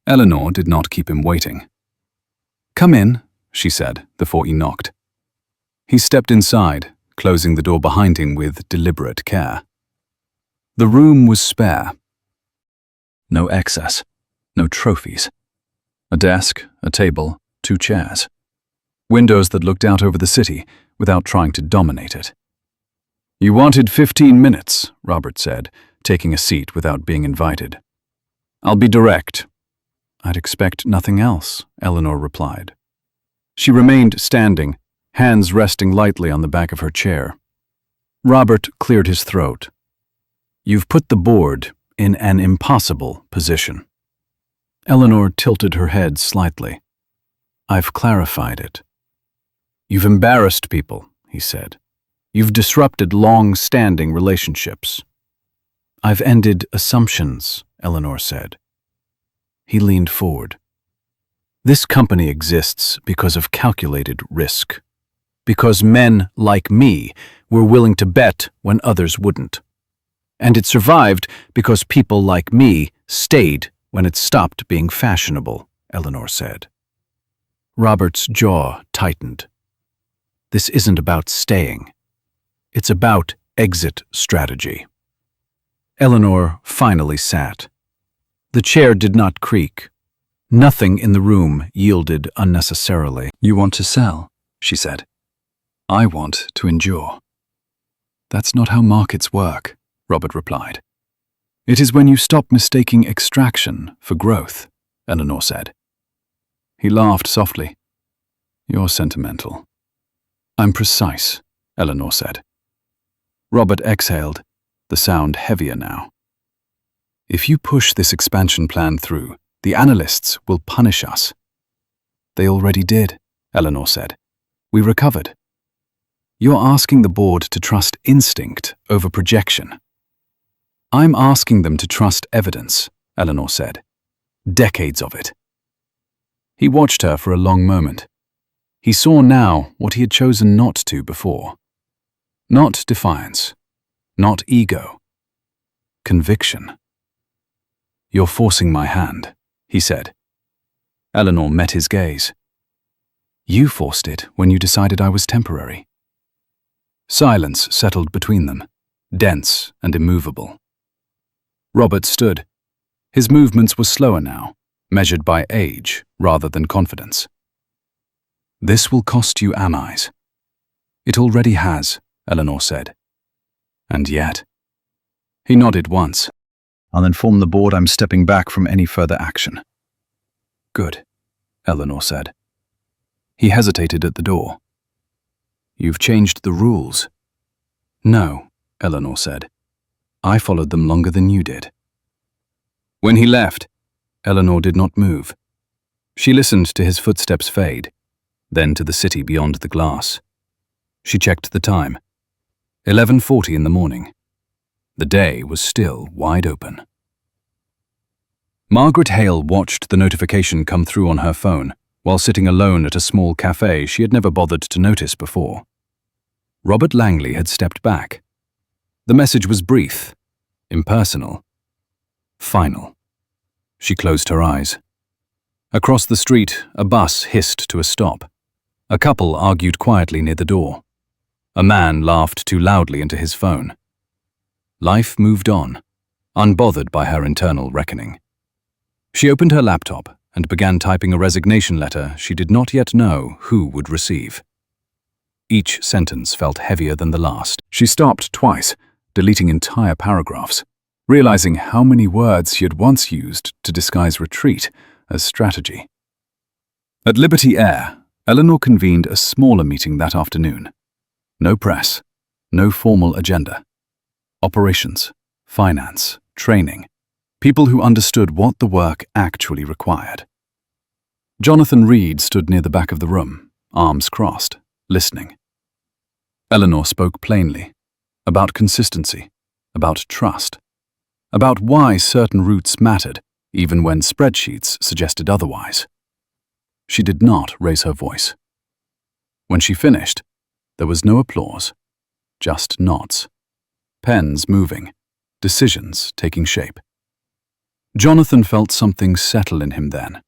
A: Eleanor did not keep him waiting. "Come in," she said before he knocked. He stepped inside, closing the door behind him with deliberate care. The room was spare. No excess, no trophies. A desk, a table, 2 chairs. Windows that looked out over the city without trying to dominate it. "You wanted 15 minutes, Robert said, taking a seat without being invited. "I'll be direct." "I'd expect nothing else," Eleanor replied. She remained standing, hands resting lightly on the back of her chair. Robert cleared his throat. "You've put the board in an impossible position." Eleanor tilted her head slightly. "I've clarified it." "You've embarrassed people," he said. "You've disrupted long-standing relationships." "I've ended assumptions," Eleanor said. He leaned forward. "This company exists because of calculated risk. Because men like me were willing to bet when others wouldn't. And it survived because people like me stayed when it stopped being fashionable," Eleanor said. Robert's jaw tightened. "This isn't about staying. It's about exit strategy." Eleanor finally sat. The chair did not creak. Nothing in the room yielded unnecessarily. "You want to sell," she said. "I want to endure." "That's not how markets work," Robert replied. "It is when you stop mistaking extraction for growth," Eleanor said. He laughed softly. "You're sentimental." "I'm precise," Eleanor said. Robert exhaled, the sound heavier now. "If you push this expansion plan through, the analysts will punish us." "They already did," Eleanor said. "We recovered." "You're asking the board to trust instinct over projection." "I'm asking them to trust evidence," Eleanor said. "Decades of it." He watched her for a long moment. He saw now what he had chosen not to before. Not defiance. Not ego. Conviction. "You're forcing my hand," he said. Eleanor met his gaze. "You forced it when you decided I was temporary." Silence settled between them, dense and immovable. Robert stood. His movements were slower now, measured by age rather than confidence. "This will cost you Amais." "It already has," Eleanor said. "And yet." He nodded once. "I'll inform the board I'm stepping back from any further action." "Good," Eleanor said. He hesitated at the door. "You've changed the rules." "No," Eleanor said. "I followed them longer than you did." When he left, Eleanor did not move. She listened to his footsteps fade, then to the city beyond the glass. She checked the time. 11:40 in the morning. The day was still wide open. Margaret Hale watched the notification come through on her phone while sitting alone at a small cafe she had never bothered to notice before. Robert Langley had stepped back. The message was brief, impersonal, final. She closed her eyes. Across the street, a bus hissed to a stop. A couple argued quietly near the door. A man laughed too loudly into his phone. Life moved on, unbothered by her internal reckoning. She opened her laptop and began typing a resignation letter she did not yet know who would receive. Each sentence felt heavier than the last. She stopped twice, deleting entire paragraphs, realizing how many words she had once used to disguise retreat as strategy. At Liberty Air, Eleanor convened a smaller meeting that afternoon. No press, no formal agenda. Operations, finance, training. People who understood what the work actually required. Jonathan Reed stood near the back of the room, arms crossed, listening. Eleanor spoke plainly, about consistency, about trust, about why certain routes mattered, even when spreadsheets suggested otherwise. She did not raise her voice. When she finished, there was no applause, just nods, pens moving, decisions taking shape. Jonathan felt something settle in him then,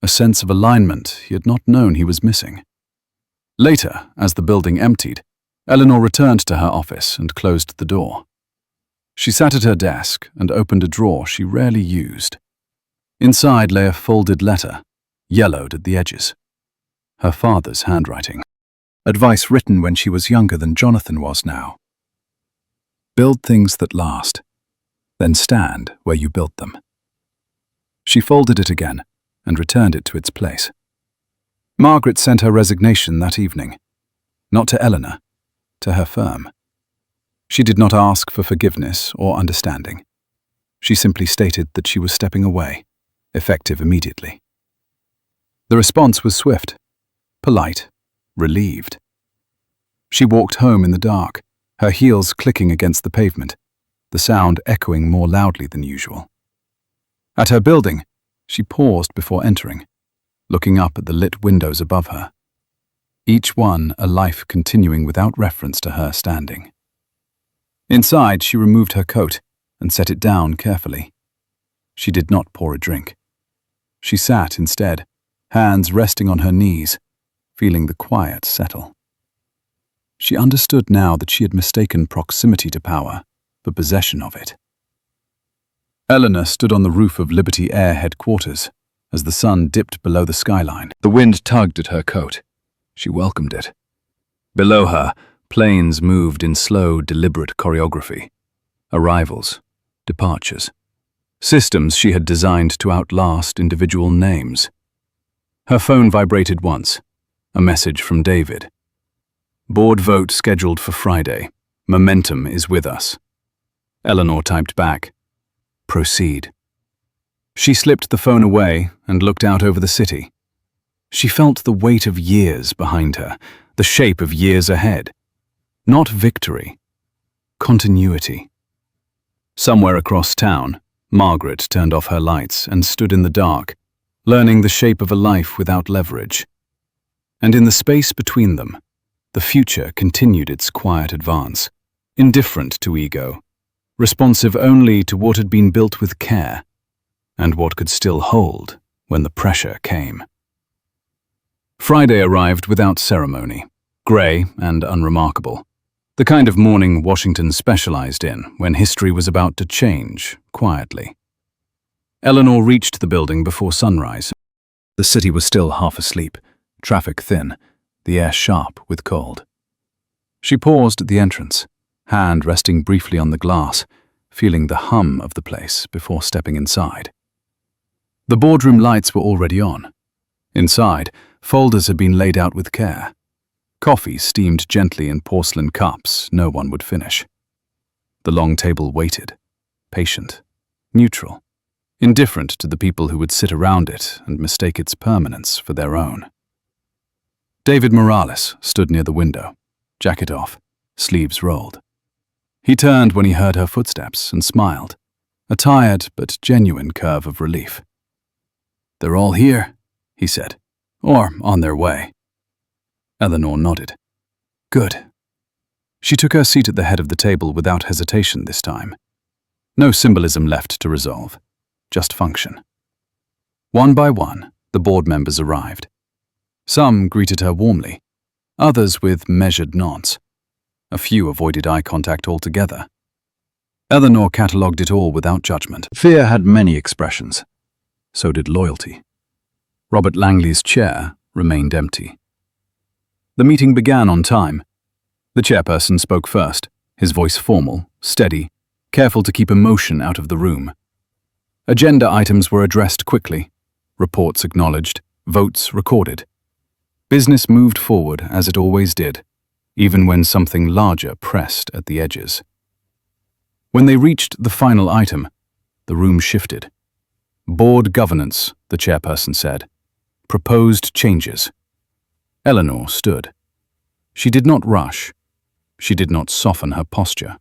A: a sense of alignment he had not known he was missing. Later, as the building emptied, Eleanor returned to her office and closed the door. She sat at her desk and opened a drawer she rarely used. Inside lay a folded letter, yellowed at the edges. Her father's handwriting. Advice written when she was younger than Jonathan was now. Build things that last, then stand where you built them. She folded it again and returned it to its place. Margaret sent her resignation that evening, not to Eleanor, to her firm. She did not ask for forgiveness or understanding. She simply stated that she was stepping away, effective immediately. The response was swift, polite, relieved. She walked home in the dark, her heels clicking against the pavement, the sound echoing more loudly than usual. At her building, she paused before entering, looking up at the lit windows above her, each one a life continuing without reference to her standing. Inside, she removed her coat and set it down carefully. She did not pour a drink. She sat instead, hands resting on her knees, feeling the quiet settle. She understood now that she had mistaken proximity to power for possession of it. Eleanor stood on the roof of Liberty Air headquarters as the sun dipped below the skyline. The wind tugged at her coat. She welcomed it. Below her, planes moved in slow, deliberate choreography. Arrivals, departures. Systems she had designed to outlast individual names. Her phone vibrated once. A message from David. Board vote scheduled for Friday. Momentum is with us. Eleanor typed back. Proceed. She slipped the phone away and looked out over the city. She felt the weight of years behind her, the shape of years ahead. Not victory, continuity. Somewhere across town, Margaret turned off her lights and stood in the dark, learning the shape of a life without leverage. And in the space between them, the future continued its quiet advance, indifferent to ego, responsive only to what had been built with care, and what could still hold when the pressure came. Friday arrived without ceremony, grey and unremarkable, the kind of morning Washington specialized in when history was about to change quietly. Eleanor reached the building before sunrise. The city was still half asleep, traffic thin, the air sharp with cold. She paused at the entrance, hand resting briefly on the glass, feeling the hum of the place before stepping inside. The boardroom lights were already on. Inside, folders had been laid out with care. Coffee steamed gently in porcelain cups no one would finish. The long table waited, patient, neutral, indifferent to the people who would sit around it and mistake its permanence for their own. David Morales stood near the window, jacket off, sleeves rolled. He turned when he heard her footsteps and smiled, a tired but genuine curve of relief. "They're all here," he said, "or on their way." Eleanor nodded. "Good." She took her seat at the head of the table without hesitation this time. No symbolism left to resolve, just function. One by one, the board members arrived. Some greeted her warmly, others with measured nods. A few avoided eye contact altogether. Eleanor catalogued it all without judgment. Fear had many expressions. So did loyalty. Robert Langley's chair remained empty. The meeting began on time. The chairperson spoke first, his voice formal, steady, careful to keep emotion out of the room. Agenda items were addressed quickly, reports acknowledged, votes recorded. Business moved forward as it always did, even when something larger pressed at the edges. When they reached the final item, the room shifted. Board governance, the chairperson said. Proposed changes. Eleanor stood. She did not rush. She did not soften her posture.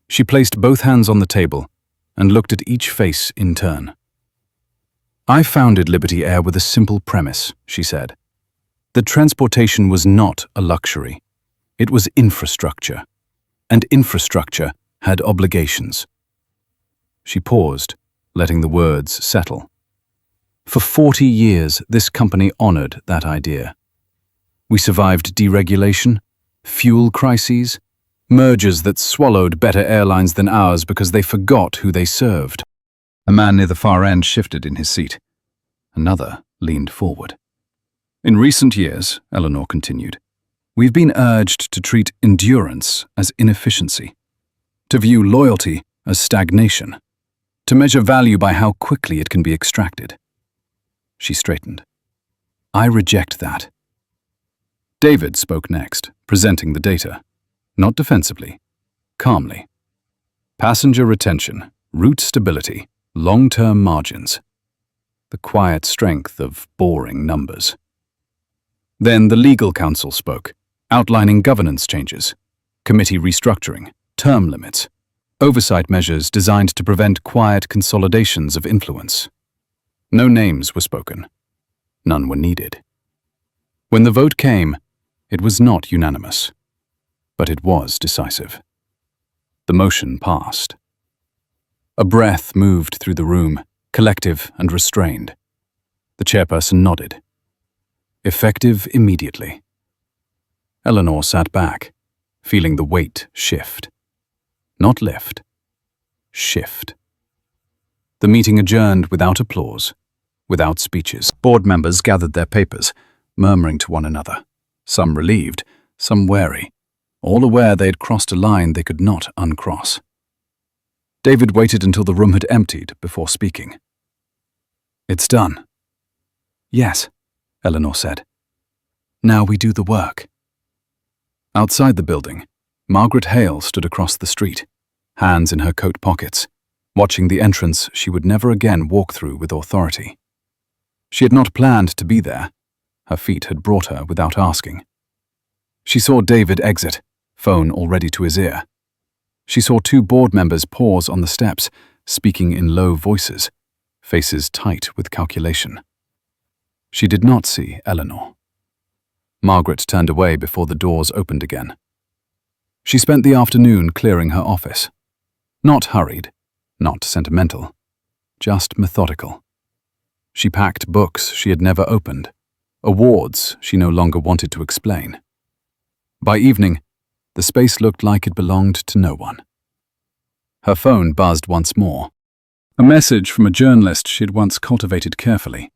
A: She placed both hands on the table and looked at each face in turn. I founded Liberty Air with a simple premise, she said. That transportation was not a luxury. It was infrastructure. And infrastructure had obligations. She paused, letting the words settle. For 40 years, this company honored that idea. We survived deregulation, fuel crises, mergers that swallowed better airlines than ours because they forgot who they served. A man near the far end shifted in his seat. Another leaned forward. In recent years, Eleanor continued, we've been urged to treat endurance as inefficiency, to view loyalty as stagnation, to measure value by how quickly it can be extracted. She straightened. I reject that. David spoke next, presenting the data, not defensively, calmly. Passenger retention, route stability, long-term margins. The quiet strength of boring numbers. Then the legal counsel spoke, outlining governance changes, committee restructuring, term limits, oversight measures designed to prevent quiet consolidations of influence. No names were spoken. None were needed. When the vote came, it was not unanimous, but it was decisive. The motion passed. A breath moved through the room, collective and restrained. The chairperson nodded. Effective immediately. Eleanor sat back, feeling the weight shift. Not lift. Shift. The meeting adjourned without applause, without speeches. Board members gathered their papers, murmuring to one another, some relieved, some wary, all aware they had crossed a line they could not uncross. David waited until the room had emptied before speaking. It's done. Yes, Eleanor said. Now we do the work. Outside the building, Margaret Hale stood across the street, hands in her coat pockets, watching the entrance she would never again walk through with authority. She had not planned to be there. Her feet had brought her without asking. She saw David exit, phone already to his ear. She saw two board members pause on the steps, speaking in low voices, faces tight with calculation. She did not see Eleanor. Margaret turned away before the doors opened again. She spent the afternoon clearing her office. Not hurried, not sentimental, just methodical. She packed books she had never opened, awards she no longer wanted to explain. By evening, the space looked like it belonged to no one. Her phone buzzed once more. A message from a journalist she had once cultivated carefully.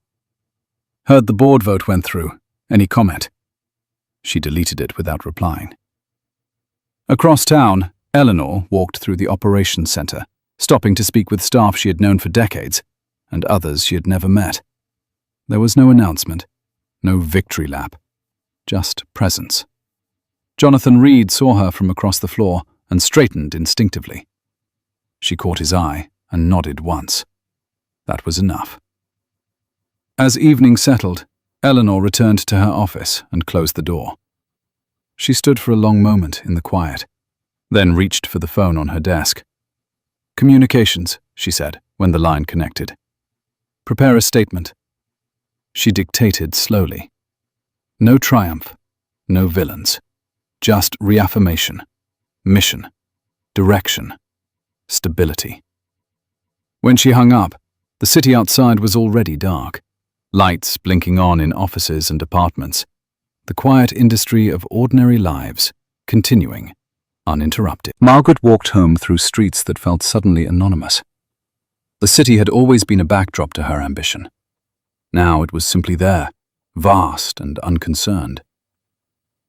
A: Heard the board vote went through. Any comment? She deleted it without replying. Across town, Eleanor walked through the operations center, stopping to speak with staff she had known for decades, and others she had never met. There was no announcement, no victory lap, just presence. Jonathan Reed saw her from across the floor and straightened instinctively. She caught his eye and nodded once. That was enough. As evening settled, Eleanor returned to her office and closed the door. She stood for a long moment in the quiet, then reached for the phone on her desk. Communications, she said, when the line connected. Prepare a statement. She dictated slowly. No triumph, no villains. Just reaffirmation, mission, direction, stability. When she hung up, the city outside was already dark. Lights blinking on in offices and apartments. The quiet industry of ordinary lives, continuing, uninterrupted. Margaret walked home through streets that felt suddenly anonymous. The city had always been a backdrop to her ambition. Now it was simply there, vast and unconcerned.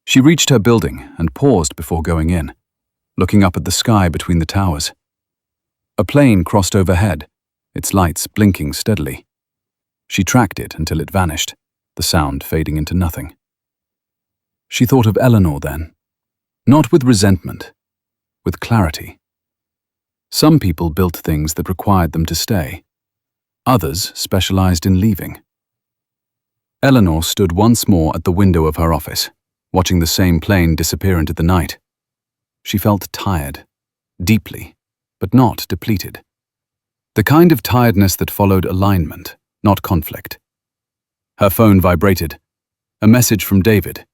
A: She reached her building and paused before going in, looking up at the sky between the towers. A plane crossed overhead, its lights blinking steadily. She tracked it until it vanished, the sound fading into nothing. She thought of Eleanor then, not with resentment, with clarity. Some people built things that required them to stay. Others specialized in leaving. Eleanor stood once more at the window of her office, watching the same plane disappear into the night. She felt tired, deeply, but not depleted. The kind of tiredness that followed alignment, not conflict. Her phone vibrated. A message from David.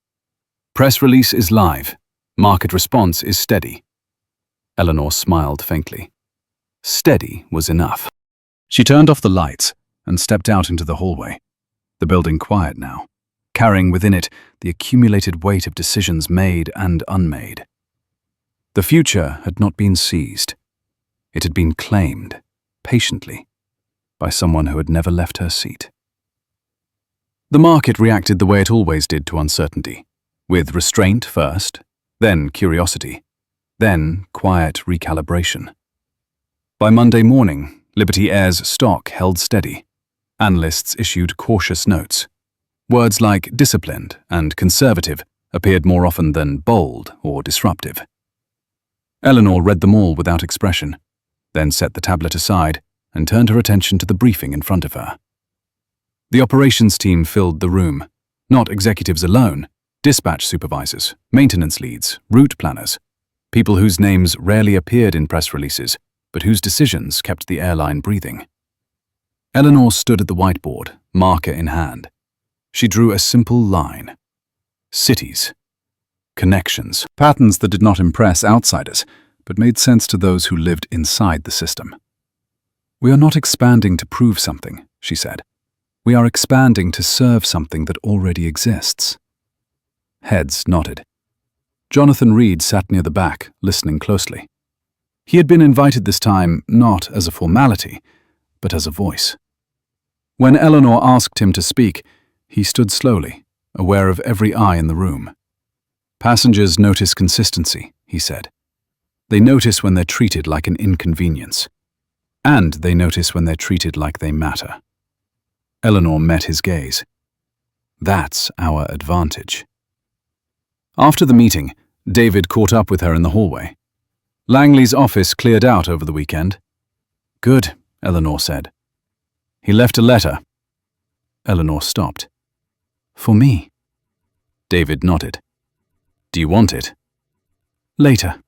A: Press release is live. Market response is steady. Eleanor smiled faintly. Steady was enough. She turned off the lights and stepped out into the hallway, the building quiet now, carrying within it the accumulated weight of decisions made and unmade. The future had not been seized. It had been claimed, patiently, by someone who had never left her seat. The market reacted the way it always did to uncertainty, with restraint first, then curiosity, then quiet recalibration. By Monday morning, Liberty Air's stock held steady. Analysts issued cautious notes. Words like disciplined and conservative appeared more often than bold or disruptive. Eleanor read them all without expression, then set the tablet aside and turned her attention to the briefing in front of her. The operations team filled the room, not executives alone, dispatch supervisors, maintenance leads, route planners, people whose names rarely appeared in press releases, but whose decisions kept the airline breathing. Eleanor stood at the whiteboard, marker in hand. She drew a simple line. Cities. Connections. Patterns that did not impress outsiders, but made sense to those who lived inside the system. We are not expanding to prove something, she said. We are expanding to serve something that already exists. Heads nodded. Jonathan Reed sat near the back, listening closely. He had been invited this time not as a formality, but as a voice. When Eleanor asked him to speak, he stood slowly, aware of every eye in the room. Passengers notice consistency, he said. They notice when they're treated like an inconvenience. And they notice when they're treated like they matter. Eleanor met his gaze. That's our advantage. After the meeting, David caught up with her in the hallway. Langley's office cleared out over the weekend. Good, Eleanor said. He left a letter. Eleanor stopped. For me? David nodded. Do you want it? Later.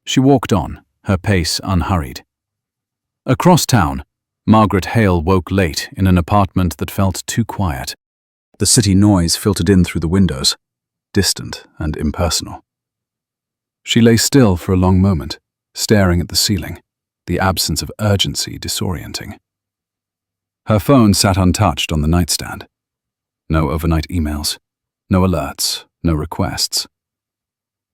A: She walked on, her pace unhurried. Across town, Margaret Hale woke late in an apartment that felt too quiet. The city noise filtered in through the windows, distant and impersonal. She lay still for a long moment, staring at the ceiling, the absence of urgency disorienting. Her phone sat untouched on the nightstand. No overnight emails, no alerts, no requests.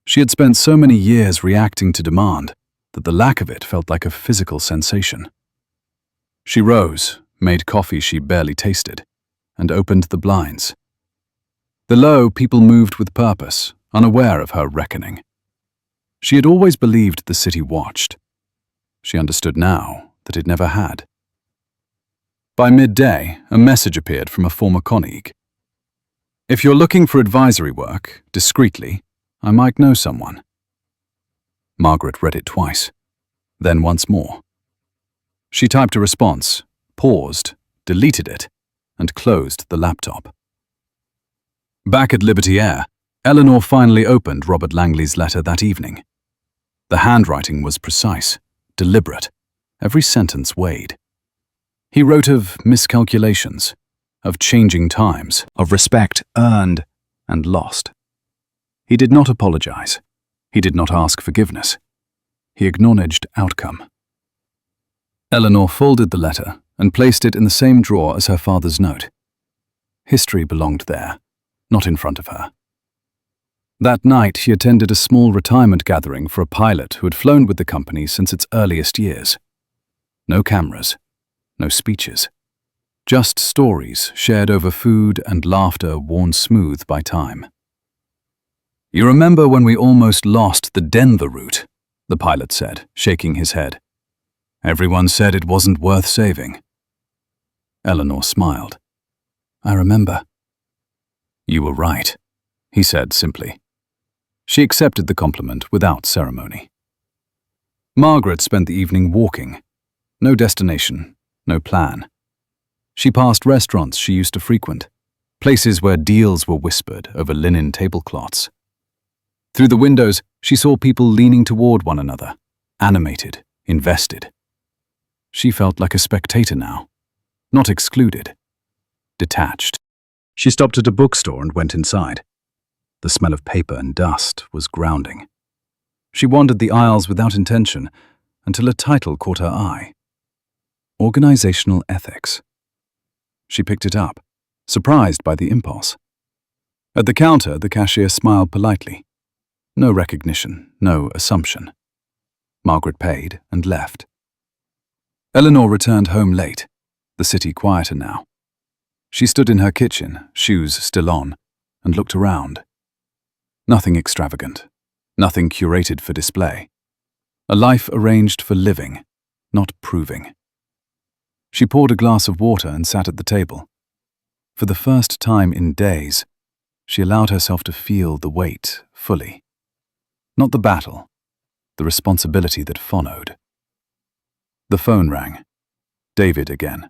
A: She had spent so many years reacting to demand that the lack of it felt like a physical sensation. She rose, made coffee she barely tasted, and opened the blinds. Below, people moved with purpose, unaware of her reckoning. She had always believed the city watched. She understood now that it never had. By midday, a message appeared from a former colleague. If you're looking for advisory work, discreetly, I might know someone. Margaret read it twice, then once more. She typed a response, paused, deleted it, and closed the laptop. Back at Liberty Air, Eleanor finally opened Robert Langley's letter that evening. The handwriting was precise, deliberate, every sentence weighed. He wrote of miscalculations, of changing times, of respect earned and lost. He did not apologize. He did not ask forgiveness. He acknowledged outcome. Eleanor folded the letter and placed it in the same drawer as her father's note. History belonged there, not in front of her. That night, she attended a small retirement gathering for a pilot who had flown with the company since its earliest years. No cameras, no speeches. Just stories shared over food and laughter worn smooth by time. You remember when we almost lost the Denver route, the pilot said, shaking his head. Everyone said it wasn't worth saving. Eleanor smiled. I remember. You were right, he said simply. She accepted the compliment without ceremony. Margaret spent the evening walking. No destination, no plan. She passed restaurants she used to frequent, places where deals were whispered over linen tablecloths. Through the windows, she saw people leaning toward one another, animated, invested. She felt like a spectator now, not excluded, detached. She stopped at a bookstore and went inside. The smell of paper and dust was grounding. She wandered the aisles without intention until a title caught her eye. Organizational Ethics. She picked it up, surprised by the impulse. At the counter, the cashier smiled politely. No recognition, no assumption. Margaret paid and left. Eleanor returned home late, the city quieter now. She stood in her kitchen, shoes still on, and looked around. Nothing extravagant, nothing curated for display. A life arranged for living, not proving. She poured a glass of water and sat at the table. For the first time in days, she allowed herself to feel the weight fully. Not the battle, the responsibility that followed. The phone rang. David again.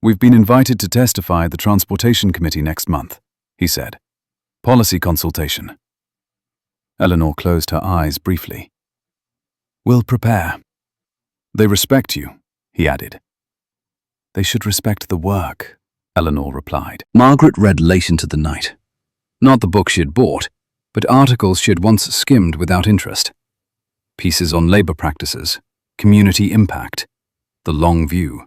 A: "We've been invited to testify at the Transportation Committee next month," he said. "Policy consultation." Eleanor closed her eyes briefly. "We'll prepare." "They respect you," he added. "They should respect the work," Eleanor replied. Margaret read late into the night. Not the book she had bought, but articles she had once skimmed without interest. Pieces on labor practices, community impact, the long view.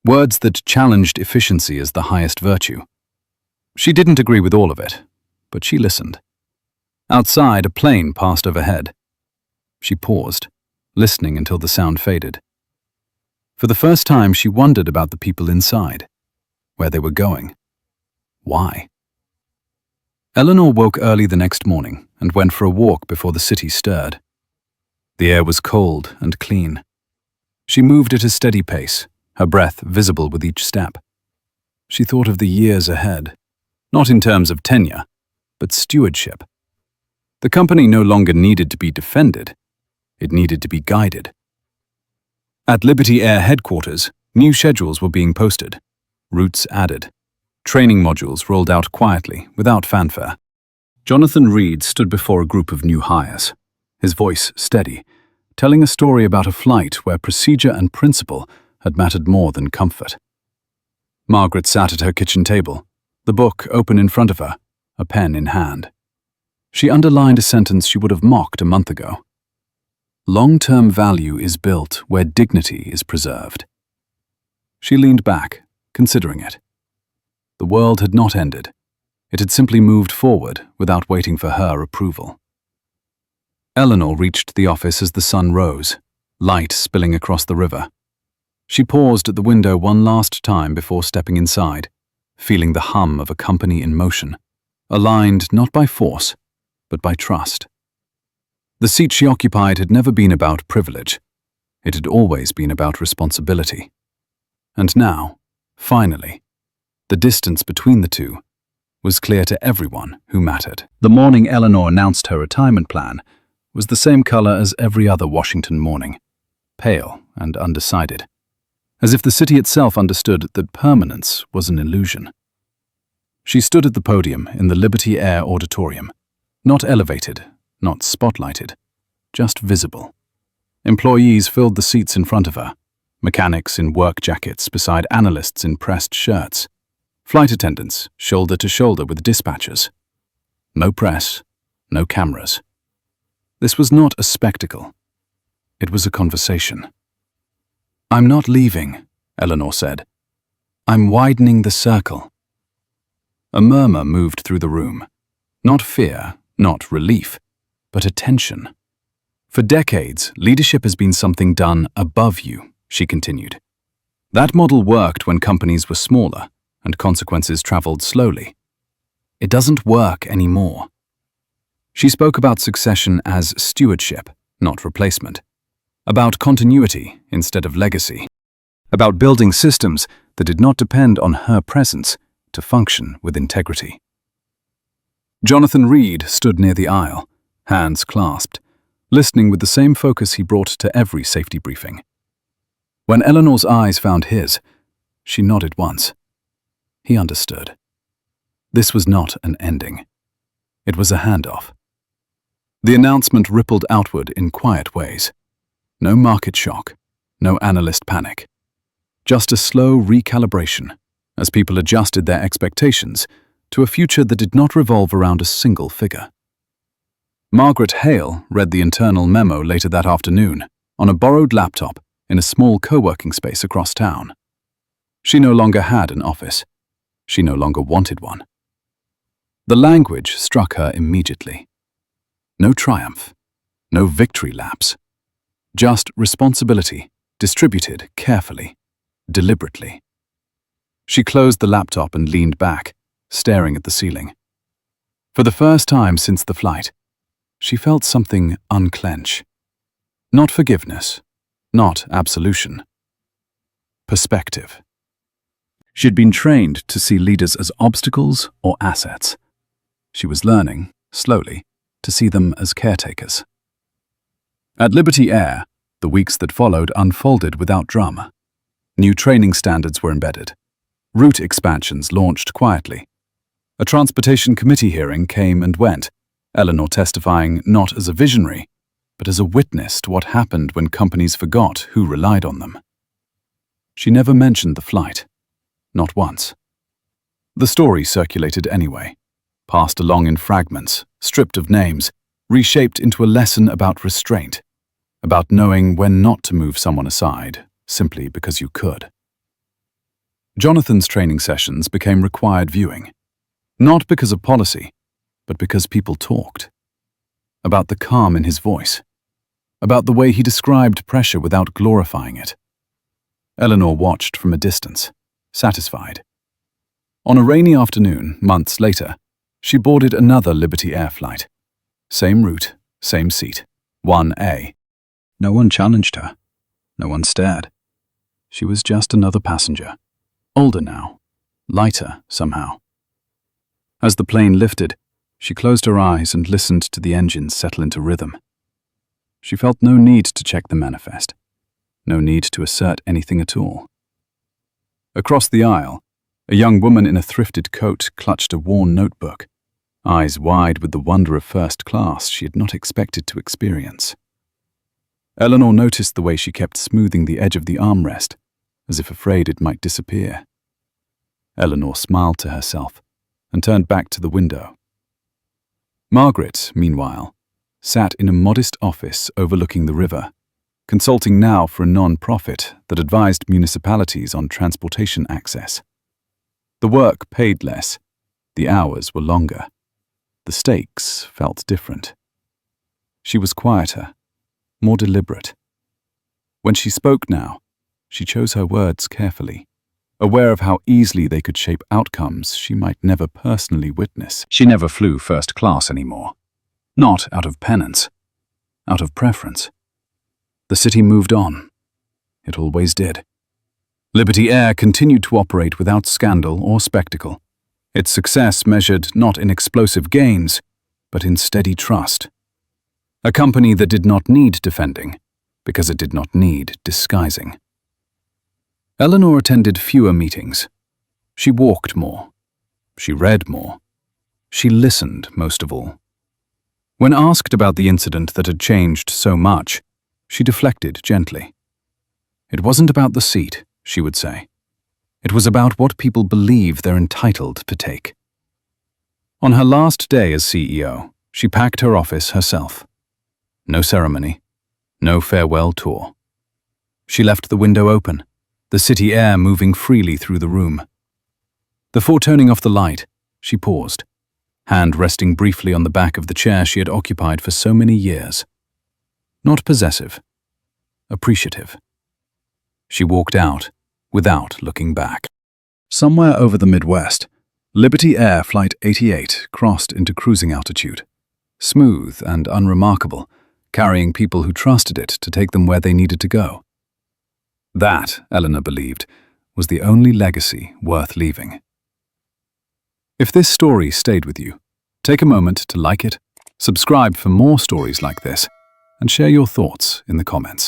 A: Words that challenged efficiency as the highest virtue. She didn't agree with all of it, but she listened. Outside, a plane passed overhead. She paused, listening until the sound faded. For the first time, she wondered about the people inside, where they were going. Why? Eleanor woke early the next morning and went for a walk before the city stirred. The air was cold and clean. She moved at a steady pace, her breath visible with each step. She thought of the years ahead, not in terms of tenure, but stewardship. The company no longer needed to be defended, it needed to be guided. At Liberty Air headquarters, new schedules were being posted, routes added. Training modules rolled out quietly, without fanfare. Jonathan Reed stood before a group of new hires, his voice steady, telling a story about a flight where procedure and principle had mattered more than comfort. Margaret sat at her kitchen table, the book open in front of her, a pen in hand. She underlined a sentence she would have mocked a month ago. Long-term value is built where dignity is preserved. She leaned back, considering it. The world had not ended. It had simply moved forward without waiting for her approval. Eleanor reached the office as the sun rose, light spilling across the river. She paused at the window one last time before stepping inside, feeling the hum of a company in motion, aligned not by force, but by trust. The seat she occupied had never been about privilege. It had always been about responsibility. And now, finally, the distance between the two was clear to everyone who mattered. The morning Eleanor announced her retirement plan was the same color as every other Washington morning, pale and undecided, as if the city itself understood that permanence was an illusion. She stood at the podium in the Liberty Air auditorium, not elevated, not spotlighted, just visible. Employees filled the seats in front of her, mechanics in work jackets beside analysts in pressed shirts, flight attendants shoulder to shoulder with dispatchers. No press, no cameras. This was not a spectacle. It was a conversation. "I'm not leaving," Eleanor said. "I'm widening the circle." A murmur moved through the room. Not fear, not relief, but attention. "For decades, leadership has been something done above you," she continued. "That model worked when companies were smaller and consequences traveled slowly. It doesn't work anymore." She spoke about succession as stewardship, not replacement, about continuity instead of legacy, about building systems that did not depend on her presence to function with integrity. Jonathan Reed stood near the aisle, hands clasped, listening with the same focus he brought to every safety briefing. When Eleanor's eyes found his, she nodded once. He understood. This was not an ending. It was a handoff. The announcement rippled outward in quiet ways. No market shock, no analyst panic. Just a slow recalibration as people adjusted their expectations to a future that did not revolve around a single figure. Margaret Hale read the internal memo later that afternoon on a borrowed laptop in a small co-working space across town. She no longer had an office. She no longer wanted one. The language struck her immediately. No triumph, no victory laps. Just responsibility, distributed carefully, deliberately. She closed the laptop and leaned back, staring at the ceiling. For the first time since the flight, she felt something unclench. Not forgiveness, not absolution. Perspective. She'd been trained to see leaders as obstacles or assets. She was learning, slowly, to see them as caretakers. At Liberty Air, the weeks that followed unfolded without drama. New training standards were embedded. Route expansions launched quietly. A transportation committee hearing came and went, Eleanor testifying not as a visionary, but as a witness to what happened when companies forgot who relied on them. She never mentioned the flight. Not once. The story circulated anyway, passed along in fragments, stripped of names, reshaped into a lesson about restraint, about knowing when not to move someone aside, simply because you could. Jonathan's training sessions became required viewing, not because of policy, but because people talked. About the calm in his voice, about the way he described pressure without glorifying it. Eleanor watched from a distance, satisfied. On a rainy afternoon, months later, she boarded another Liberty Air flight. Same route, same seat, 1A. No one challenged her. No one stared. She was just another passenger. Older now, lighter somehow. As the plane lifted, she closed her eyes and listened to the engines settle into rhythm. She felt no need to check the manifest, no need to assert anything at all. Across the aisle, a young woman in a thrifted coat clutched a worn notebook, eyes wide with the wonder of first class she had not expected to experience. Eleanor noticed the way she kept smoothing the edge of the armrest, as if afraid it might disappear. Eleanor smiled to herself and turned back to the window. Margaret, meanwhile, sat in a modest office overlooking the river, consulting now for a non-profit that advised municipalities on transportation access. The work paid less, the hours were longer. The stakes felt different. She was quieter, more deliberate. When she spoke now, she chose her words carefully, aware of how easily they could shape outcomes she might never personally witness. She never flew first class anymore. Not out of penance, out of preference. The city moved on. It always did. Liberty Air continued to operate without scandal or spectacle, its success measured not in explosive gains, but in steady trust. A company that did not need defending, because it did not need disguising. Eleanor attended fewer meetings. She walked more. She read more. She listened most of all. When asked about the incident that had changed so much, she deflected gently. It wasn't about the seat, she would say. It was about what people believe they're entitled to take. On her last day as CEO, she packed her office herself. No ceremony, no farewell tour. She left the window open, the city air moving freely through the room. Before turning off the light, she paused, hand resting briefly on the back of the chair she had occupied for so many years. Not possessive, appreciative. She walked out, without looking back. Somewhere over the Midwest, Liberty Air Flight 88 crossed into cruising altitude. Smooth and unremarkable, carrying people who trusted it to take them where they needed to go. That, Eleanor believed, was the only legacy worth leaving. If this story stayed with you, take a moment to like it, subscribe for more stories like this, and share your thoughts in the comments.